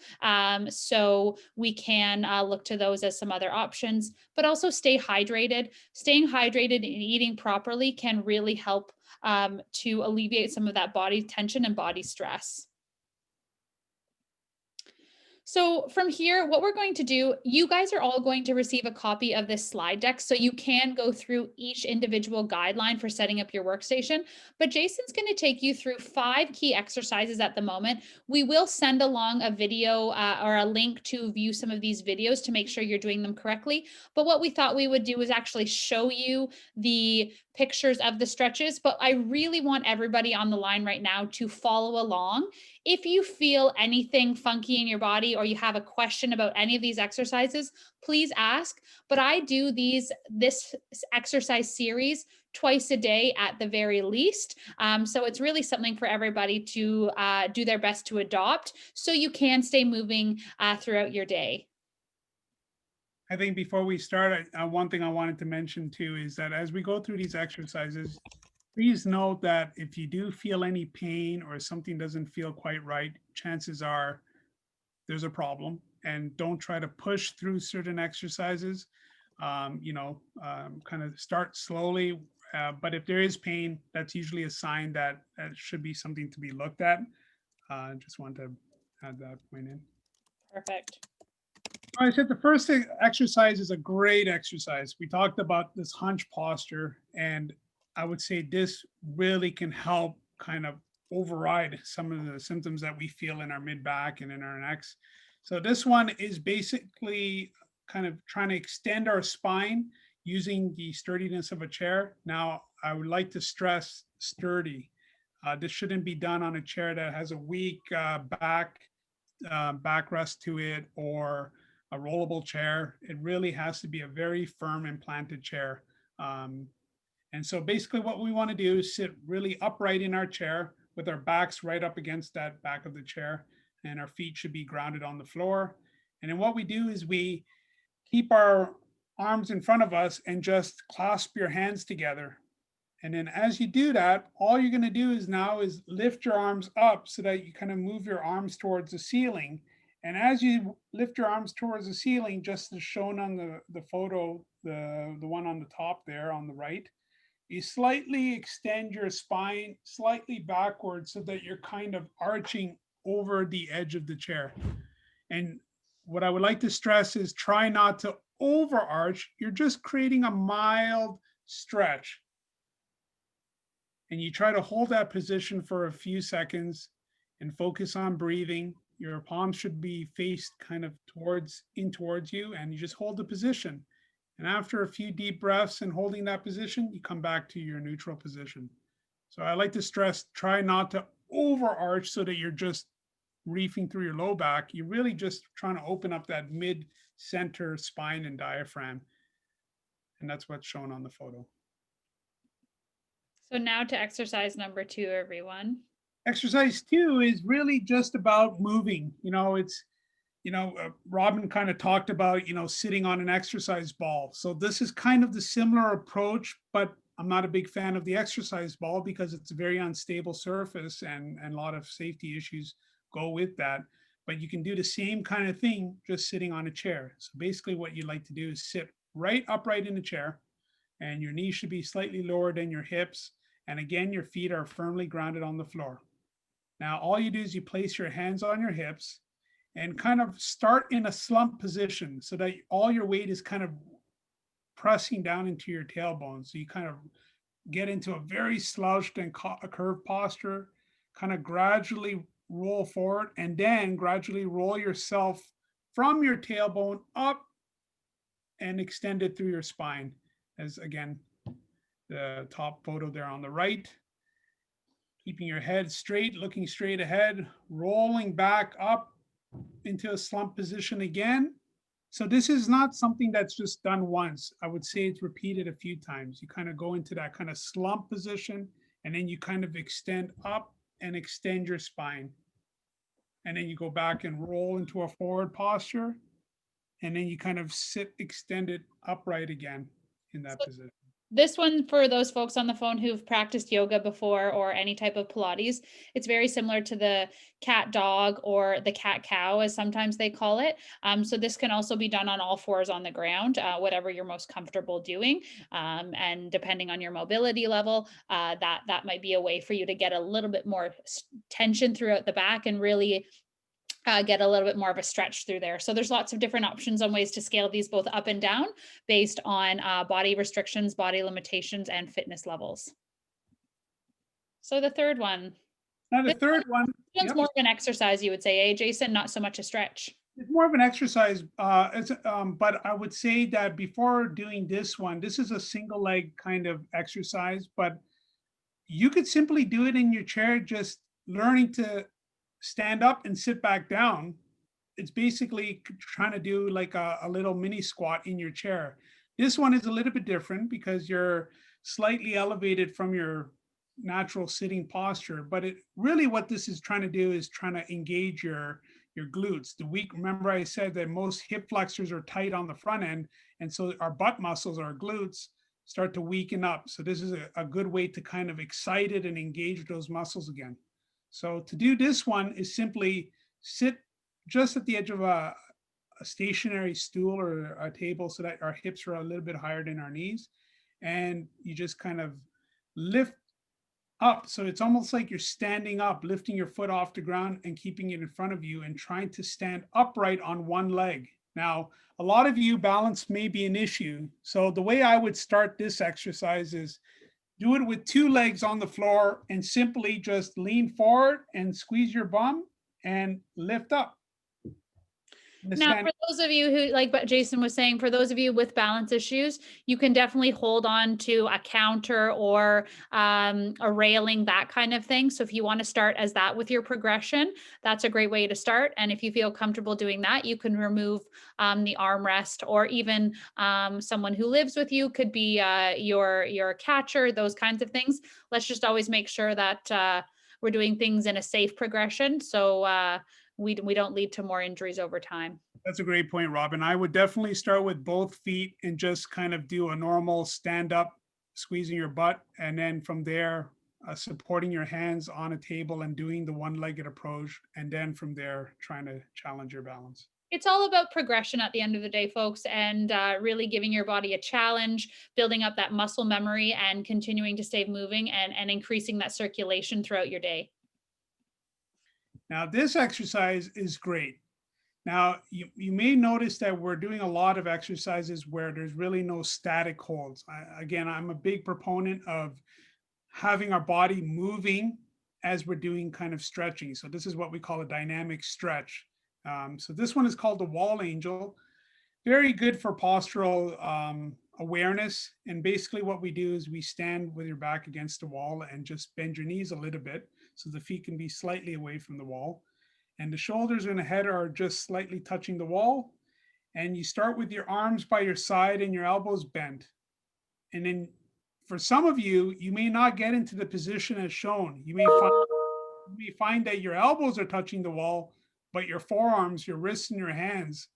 So we can look to those as some other options, but also stay hydrated. Staying hydrated and eating properly can really help to alleviate some of that body tension and body stress. So from here, what we're going to do, you guys are all going to receive a copy of this slide deck so you can go through each individual guideline for setting up your workstation. But Jason's going to take you through 5 key exercises at the moment. We will send along a video or a link to view some of these videos to make sure you're doing them correctly. But what we thought we would do is actually show you the pictures of the stretches. But I really want everybody on the line right now to follow along. If you feel anything funky in your body or you have a question about any of these exercises, please ask. But I do this exercise series twice a day at the very least. So it's really something for everybody to do their best to adopt so you can stay moving throughout your day. I think before we start, one thing I wanted to mention too is that as we go through these exercises, please note that if you do feel any pain or something doesn't feel quite right, chances are there's a problem, and don't try to push through certain exercises. Kind of start slowly. But if there is pain, that's usually a sign that that should be something to be looked at. Just want to add that point in. Perfect. I said the first exercise is a great exercise. We talked about this hunch posture, and I would say this really can help kind of override some of the symptoms that we feel in our mid back and in our necks. So this one is basically kind of trying to extend our spine using the sturdiness of a chair. Now, I would like to stress sturdy. This shouldn't be done on a chair that has a weak backrest to it, or a rollable chair. It really has to be a very firm implanted chair. And so basically what we want to do is sit really upright in our chair with our backs right up against that back of the chair, and our feet should be grounded on the floor. And then what we do is we keep our arms in front of us and just clasp your hands together. And then as you do that, all you're going to do is now is lift your arms up so that you kind of move your arms towards the ceiling. And as you lift your arms towards the ceiling, just as shown on the photo, the one on the top there on the right, you slightly extend your spine slightly backwards so that you're kind of arching over the edge of the chair. And what I would like to stress is try not to overarch. You're just creating a mild stretch. And you try to hold that position for a few seconds and focus on breathing. Your palms should be faced kind of towards you, and you just hold the position. And after a few deep breaths and holding that position, you come back to your neutral position. So I like to stress, try not to overarch so that you're just reefing through your low back. You're really just trying to open up that mid-center spine and diaphragm. And that's what's shown on the photo. So now to exercise number 2, everyone. Exercise 2 is really just about moving. Robin kind of talked about, sitting on an exercise ball. So this is kind of the similar approach, but I'm not a big fan of the exercise ball because it's a very unstable surface, and a lot of safety issues go with that. But you can do the same kind of thing just sitting on a chair. So basically what you like to do is sit right upright in the chair, and your knees should be slightly lower than your hips. And again, your feet are firmly grounded on the floor. Now, all you do is you place your hands on your hips and kind of start in a slump position so that all your weight is kind of pressing down into your tailbone. So you kind of get into a very slouched and curved posture, kind of gradually roll forward, and then gradually roll yourself from your tailbone up and extend it through your spine. As again, the top photo there on the right, keeping your head straight, looking straight ahead, rolling back up into a slump position again. So this is not something that's just done once. I would say it's repeated a few times. You kind of go into that kind of slump position, and then you kind of extend up and extend your spine. And then you go back and roll into a forward posture, and then you kind of sit extended upright again in that position. This one, for those folks on the phone who've practiced yoga before or any type of Pilates, it's very similar to the cat dog or the cat cow, as sometimes they call it. So this can also be done on all fours on the ground, whatever you're most comfortable doing. And depending on your mobility level, that might be a way for you to get a little bit more tension throughout the back and really get a little bit more of a stretch through there. So there's lots of different options on ways to scale these both up and down based on body restrictions, body limitations, and fitness levels. So the third one. Now the third one. It's more of an exercise, you would say, eh, Jason? Not so much a stretch. It's more of an exercise, but I would say that before doing this one, this is a single leg kind of exercise, but you could simply do it in your chair, just learning to stand up and sit back down. It's basically trying to do like a little mini squat in your chair. This one is a little bit different because you're slightly elevated from your natural sitting posture, but it really, what this is trying to do is trying to engage your glutes. Remember I said that most hip flexors are tight on the front end, and so our butt muscles, our glutes, start to weaken up. So this is a good way to kind of excite it and engage those muscles again. So to do this one is simply sit just at the edge of a stationary stool or a table so that our hips are a little bit higher than our knees. And you just kind of lift up. So it's almost like you're standing up, lifting your foot off the ground and keeping it in front of you and trying to stand upright on one leg. Now, a lot of you, balance may be an issue. So the way I would start this exercise is do it with two legs on the floor and simply just lean forward and squeeze your bum and lift up. The Now, stand. for those of you who, like what Jason was saying, for those of you with balance issues, you can definitely hold on to a counter or a railing, that kind of thing. So if you want to start as that with your progression, that's a great way to start. And if you feel comfortable doing that, you can remove the armrest, or even someone who lives with you could be your catcher, those kinds of things. Let's just always make sure that we're doing things in a safe progression. So we don't lead to more injuries over time. That's a great point, Robin. I would definitely start with both feet and just kind of do a normal stand up, squeezing your butt. And then from there, supporting your hands on a table and doing the one legged approach. And then from there, trying to challenge your balance. It's all about progression at the end of the day, folks, and really giving your body a challenge, building up that muscle memory, and continuing to stay moving and increasing that circulation throughout your day. Now, this exercise is great. Now, you may notice that we're doing a lot of exercises where there's really no static holds. Again, I'm a big proponent of having our body moving as we're doing kind of stretching. So this is what we call a dynamic stretch. So this one is called the wall angel. Very good for postural awareness. And basically what we do is we stand with your back against the wall and just bend your knees a little bit so the feet can be slightly away from the wall. And the shoulders and the head are just slightly touching the wall. And you start with your arms by your side and your elbows bent. And then for some of you, you may not get into the position as shown. You may find that your elbows are touching the wall, but your forearms, your wrists, and your hands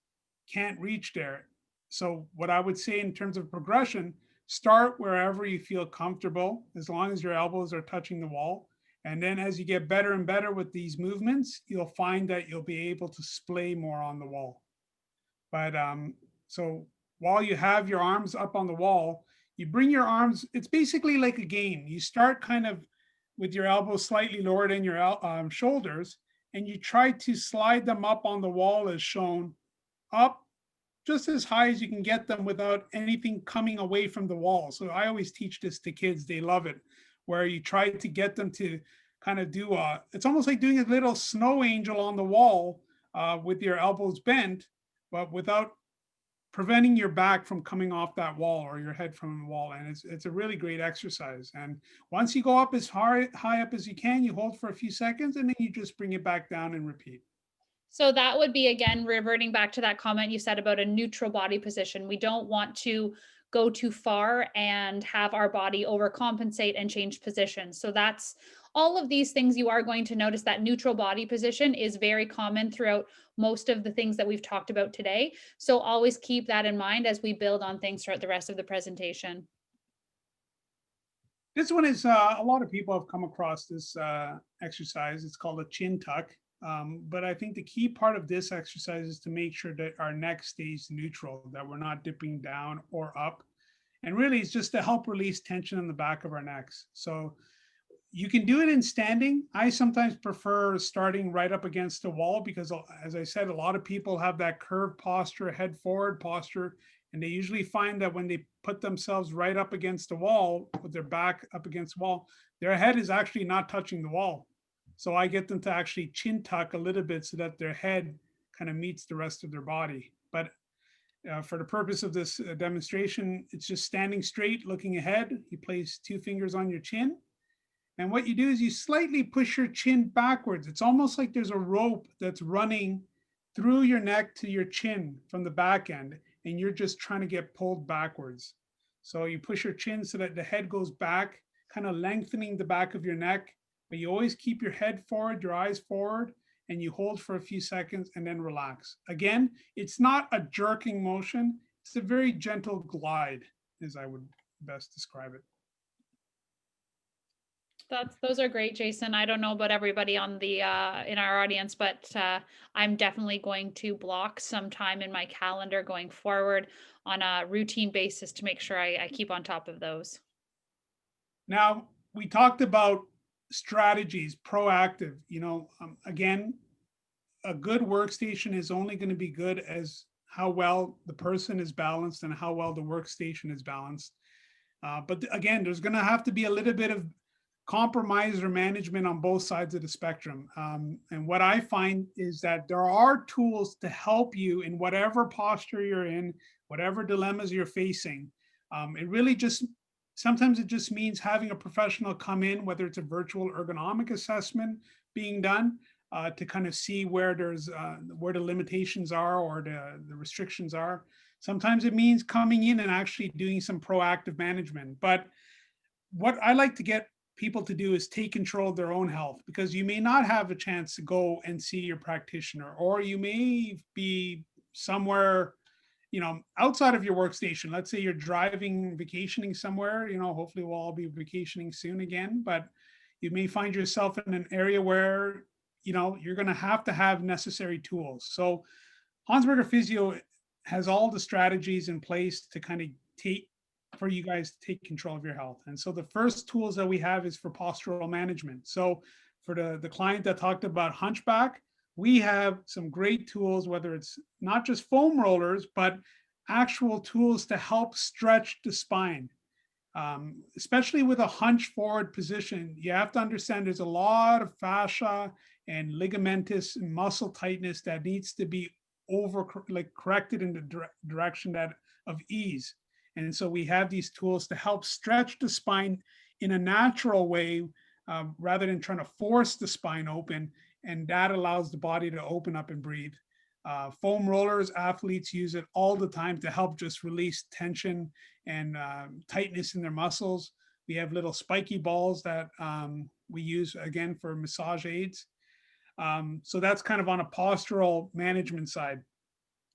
can't reach there. So what I would say in terms of progression, start wherever you feel comfortable, as long as your elbows are touching the wall. And then as you get better and better with these movements, you'll find that you'll be able to splay more on the wall. But so while you have your arms up on the wall, you bring your arms, it's basically like a game. You start kind of with your elbows slightly lower than your shoulders, and you try to slide them up on the wall as shown, up just as high as you can get them without anything coming away from the wall. So I always teach this to kids. They love it, where you try to get them to kind of do it's almost like doing a little snow angel on the wall with your elbows bent, but without preventing your back from coming off that wall or your head from the wall. And it's a really great exercise. And once you go up as high up as you can, you hold for a few seconds and then you just bring it back down and repeat. So that would be, again, reverting back to that comment you said about a neutral body position. We don't want to go too far and have our body overcompensate and change positions. So that's all of these things you are going to notice. That neutral body position is very common throughout most of the things that we've talked about today. So always keep that in mind as we build on things throughout the rest of the presentation. This one is a lot of people have come across this exercise. It's called a chin tuck. But I think the key part of this exercise is to make sure that our neck stays neutral, that we're not dipping down or up. And really, it's just to help release tension in the back of our necks. So you can do it in standing. I sometimes prefer starting right up against the wall because, as I said, a lot of people have that curved posture, head forward posture, and they usually find that when they put themselves right up against the wall, with their back up against the wall, their head is actually not touching the wall. So I get them to actually chin tuck a little bit so that their head kind of meets the rest of their body. But for the purpose of this demonstration, it's just standing straight, looking ahead. You place 2 fingers on your chin. And what you do is you slightly push your chin backwards. It's almost like there's a rope that's running through your neck to your chin from the back end, and you're just trying to get pulled backwards. So you push your chin so that the head goes back, kind of lengthening the back of your neck. But you always keep your head forward, your eyes forward, and you hold for a few seconds and then relax. Again, it's not a jerking motion. It's a very gentle glide, as I would best describe it. Those are great, Jason. I don't know about everybody on the in our audience, but I'm definitely going to block some time in my calendar going forward on a routine basis to make sure I keep on top of those. Now, we talked about strategies, proactive. Again, a good workstation is only going to be good as how well the person is balanced and how well the workstation is balanced. But again, there's going to have to be a little bit of compromise or management on both sides of the spectrum. And what I find is that there are tools to help you in whatever posture you're in, whatever dilemmas you're facing. It really just, sometimes it just means having a professional come in, whether it's a virtual ergonomic assessment being done, to kind of see where there's where the limitations are or the restrictions are. Sometimes it means coming in and actually doing some proactive management. But what I like to get people to do is take control of their own health, because you may not have a chance to go and see your practitioner, or you may be somewhere, you know, outside of your workstation. Let's say you're driving, vacationing somewhere, you know, hopefully we'll all be vacationing soon again, but you may find yourself in an area where, you know, you're going to have necessary tools. So Honsberger Physio has all the strategies in place to kind of take, for you guys to take control of your health. And so the first tools that we have is for postural management. So for the client that talked about hunchback, we have some great tools, whether it's not just foam rollers, but actual tools to help stretch the spine. Especially with a hunch forward position, you have to understand there's a lot of fascia and ligamentous and muscle tightness that needs to be corrected in the direction that of ease. And so we have these tools to help stretch the spine in a natural way, rather than trying to force the spine open. And that allows the body to open up and breathe. Foam rollers, athletes use it all the time to help just release tension and tightness in their muscles. We have little spiky balls that we use, again, for massage aids. So that's kind of on a postural management side.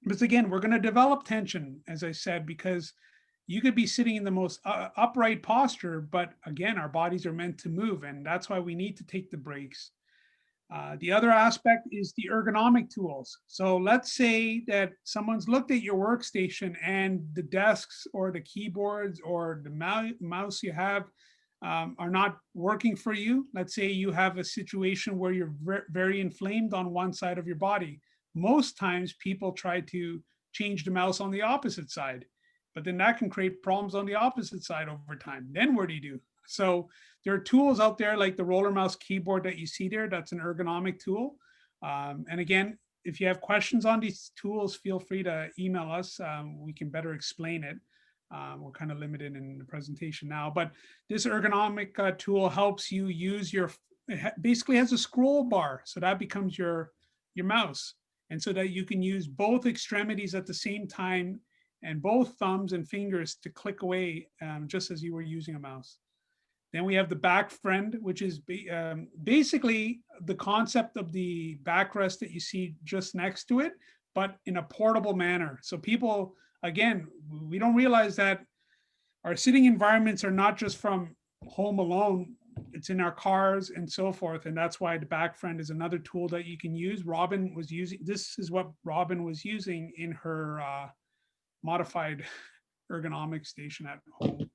But again, we're going to develop tension, as I said, because you could be sitting in the most upright posture, but again, our bodies are meant to move, and that's why we need to take the breaks. The other aspect is the ergonomic tools. So let's say that someone's looked at your workstation and the desks or the keyboards or the mouse you have are not working for you. Let's say you have a situation where you're very inflamed on one side of your body. Most times people try to change the mouse on the opposite side, but then that can create problems on the opposite side over time. Then what do you do? So there are tools out there like the roller mouse keyboard that you see there. That's an ergonomic tool. And again, if you have questions on these tools, feel free to email us. We can better explain it. We're kind of limited in the presentation now, but this ergonomic tool helps you use your, basically has a scroll bar. So that becomes your mouse. And so that you can use both extremities at the same time and both thumbs and fingers to click away, just as you were using a mouse. Then we have the back friend, which is basically the concept of the backrest that you see just next to it, but in a portable manner. So people, again, we don't realize that our sitting environments are not just from home alone. It's in our cars and so forth. And that's why the back friend is another tool that you can use. Robin was using, this is what Robin was using in her modified ergonomic station at home.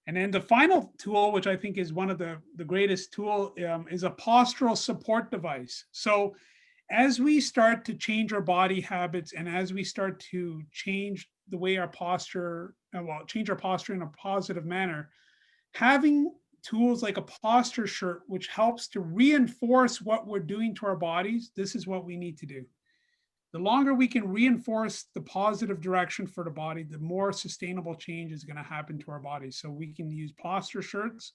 And then the final tool, which I think is one of the greatest tool, is a postural support device. So as we start to change our body habits and as we start to change the way our posture, change our posture in a positive manner, having tools like a posture shirt, which helps to reinforce what we're doing to our bodies, this is what we need to do. The longer we can reinforce the positive direction for the body, the more sustainable change is going to happen to our bodies. So we can use posture shirts,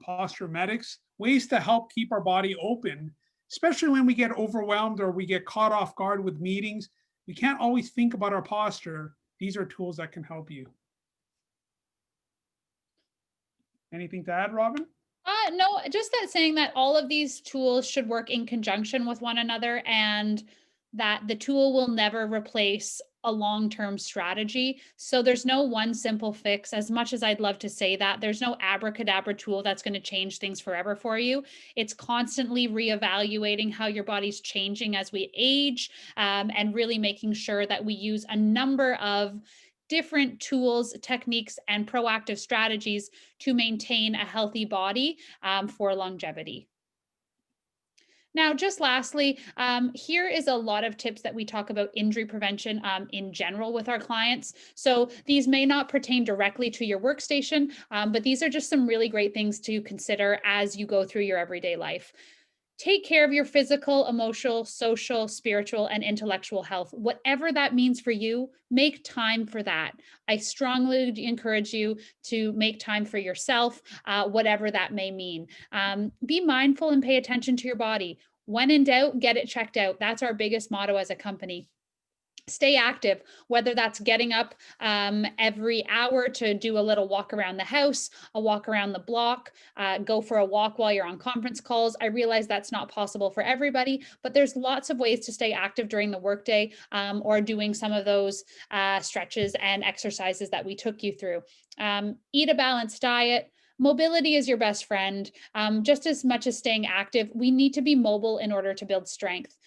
posture medics, ways to help keep our body open, especially when we get overwhelmed or we get caught off guard with meetings. We can't always think about our posture. These are tools that can help you. Anything to add, Robin? No, just that saying that all of these tools should work in conjunction with one another, and that the tool will never replace a long-term strategy. So there's no one simple fix. As much as I'd love to say that, there's no abracadabra tool that's going to change things forever for you. It's constantly reevaluating how your body's changing as we age, and really making sure that we use a number of different tools, techniques, and proactive strategies to maintain a healthy body for longevity. Now, just lastly, here is a lot of tips that we talk about injury prevention in general with our clients. So these may not pertain directly to your workstation, but these are just some really great things to consider as you go through your everyday life. Take care of your physical, emotional, social, spiritual, and intellectual health. Whatever that means for you, make time for that. I strongly encourage you to make time for yourself, whatever that may mean. Be mindful and pay attention to your body. When in doubt, get it checked out. That's our biggest motto as a company. Stay active, whether that's getting up every hour to do a little walk around the house, a walk around the block, go for a walk while you're on conference calls. I realize that's not possible for everybody, but there's lots of ways to stay active during the workday, or doing some of those stretches and exercises that we took you through. Eat a balanced diet. Mobility is your best friend. Just as much as staying active, we need to be mobile in order to build strength.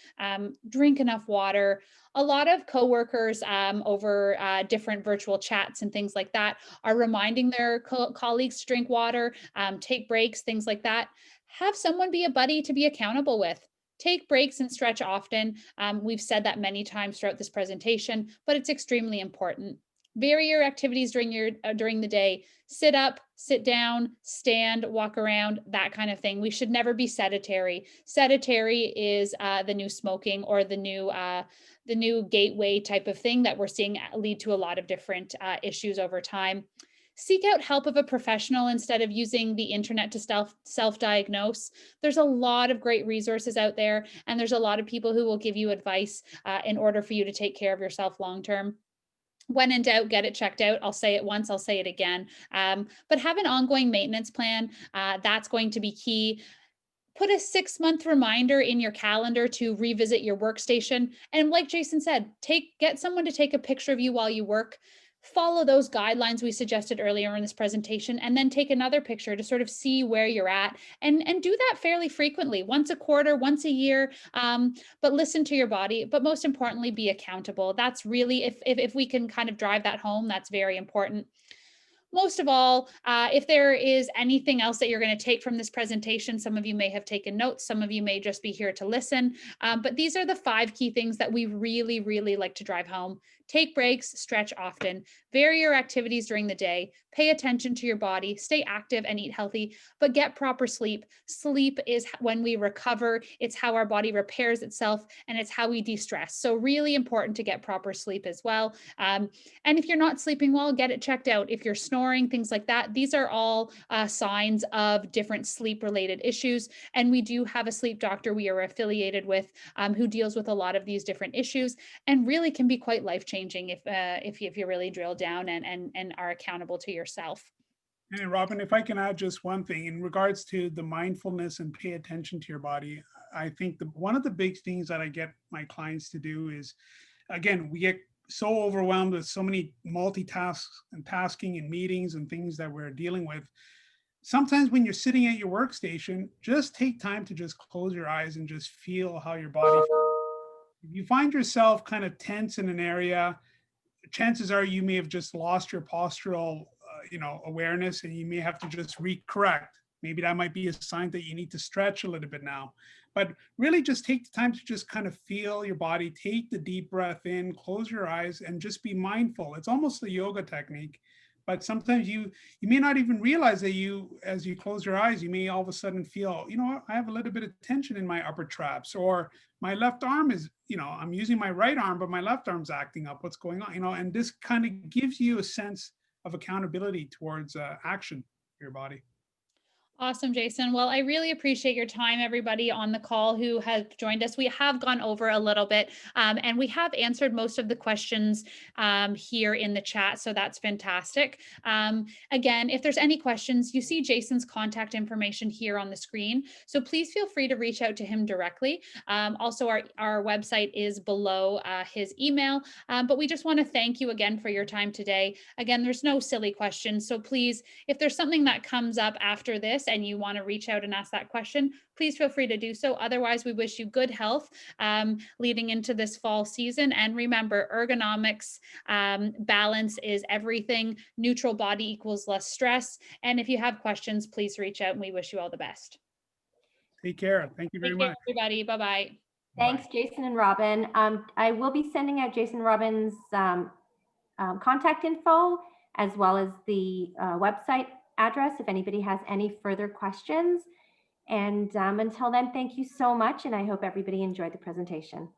Drink enough water. A lot of coworkers over different virtual chats and things like that are reminding their colleagues to drink water, take breaks, things like that. Have someone be a buddy to be accountable with. Take breaks and stretch often. We've said that many times throughout this presentation, but it's extremely important. Vary your activities during the day. Sit up, sit down, stand, walk around, that kind of thing. We should never be sedentary. Sedentary is the new smoking, or the new gateway type of thing that we're seeing lead to a lot of different issues over time. Seek out help of a professional instead of using the internet to self-diagnose. There's a lot of great resources out there, and there's a lot of people who will give you advice in order for you to take care of yourself long term. When in doubt, get it checked out. I'll say it once, I'll say it again. But have an ongoing maintenance plan. That's going to be key. Put a 6-month reminder in your calendar to revisit your workstation. And like Jason said, get someone to take a picture of you while you work. Follow those guidelines we suggested earlier in this presentation, and then take another picture to sort of see where you're at, and do that fairly frequently, once a quarter, once a year. But listen to your body, but most importantly, be accountable. That's really, if we can kind of drive that home, that's very important. Most of all, if there is anything else that you're going to take from this presentation, some of you may have taken notes, some of you may just be here to listen, but these are the 5 key things that we really, really like to drive home. Take breaks, stretch often, vary your activities during the day, pay attention to your body, stay active and eat healthy, but get proper sleep. Sleep is when we recover, it's how our body repairs itself, and it's how we de-stress. So really important to get proper sleep as well. And if you're not sleeping well, get it checked out. If you're snoring, things like that, these are all signs of different sleep related issues. And we do have a sleep doctor we are affiliated with, who deals with a lot of these different issues, and really can be quite life-changing if you really drill down and are accountable to yourself. And Robin, if I can add just one thing in regards to the mindfulness and pay attention to your body, I think one of the big things that I get my clients to do is, again, we get so overwhelmed with so many multitasks and tasking and meetings and things that we're dealing with. Sometimes when you're sitting at your workstation, just take time to just close your eyes and just feel how your body. If you find yourself kind of tense in an area, chances are you may have just lost your postural awareness, and you may have to just recorrect. Maybe that might be a sign that you need to stretch a little bit now. But really just take the time to just kind of feel your body, take the deep breath in, close your eyes, and just be mindful. It's almost a yoga technique, but sometimes you may not even realize that as you close your eyes, you may all of a sudden feel, I have a little bit of tension in my upper traps, or my left arm is, I'm using my right arm, but my left arm's acting up. What's going on? And this kind of gives you a sense of accountability towards action for your body. Awesome, Jason. Well, I really appreciate your time, everybody on the call who has joined us. We have gone over a little bit, and we have answered most of the questions here in the chat, so that's fantastic. Again, if there's any questions, you see Jason's contact information here on the screen, so please feel free to reach out to him directly. Also, our website is below his email, but we just want to thank you again for your time today. Again, there's no silly questions, so please, if there's something that comes up after this and you want to reach out and ask that question, please feel free to do so. Otherwise, we wish you good health leading into this fall season. And remember, ergonomics, balance is everything. Neutral body equals less stress. And if you have questions, please reach out, and we wish you all the best. Take care. Thank you very Take care, much. everybody. Bye-bye. Thanks, Bye. Jason and Robin. I will be sending out Jason Robin's contact info, as well as the website address if anybody has any further questions. And until then, thank you so much, and I hope everybody enjoyed the presentation.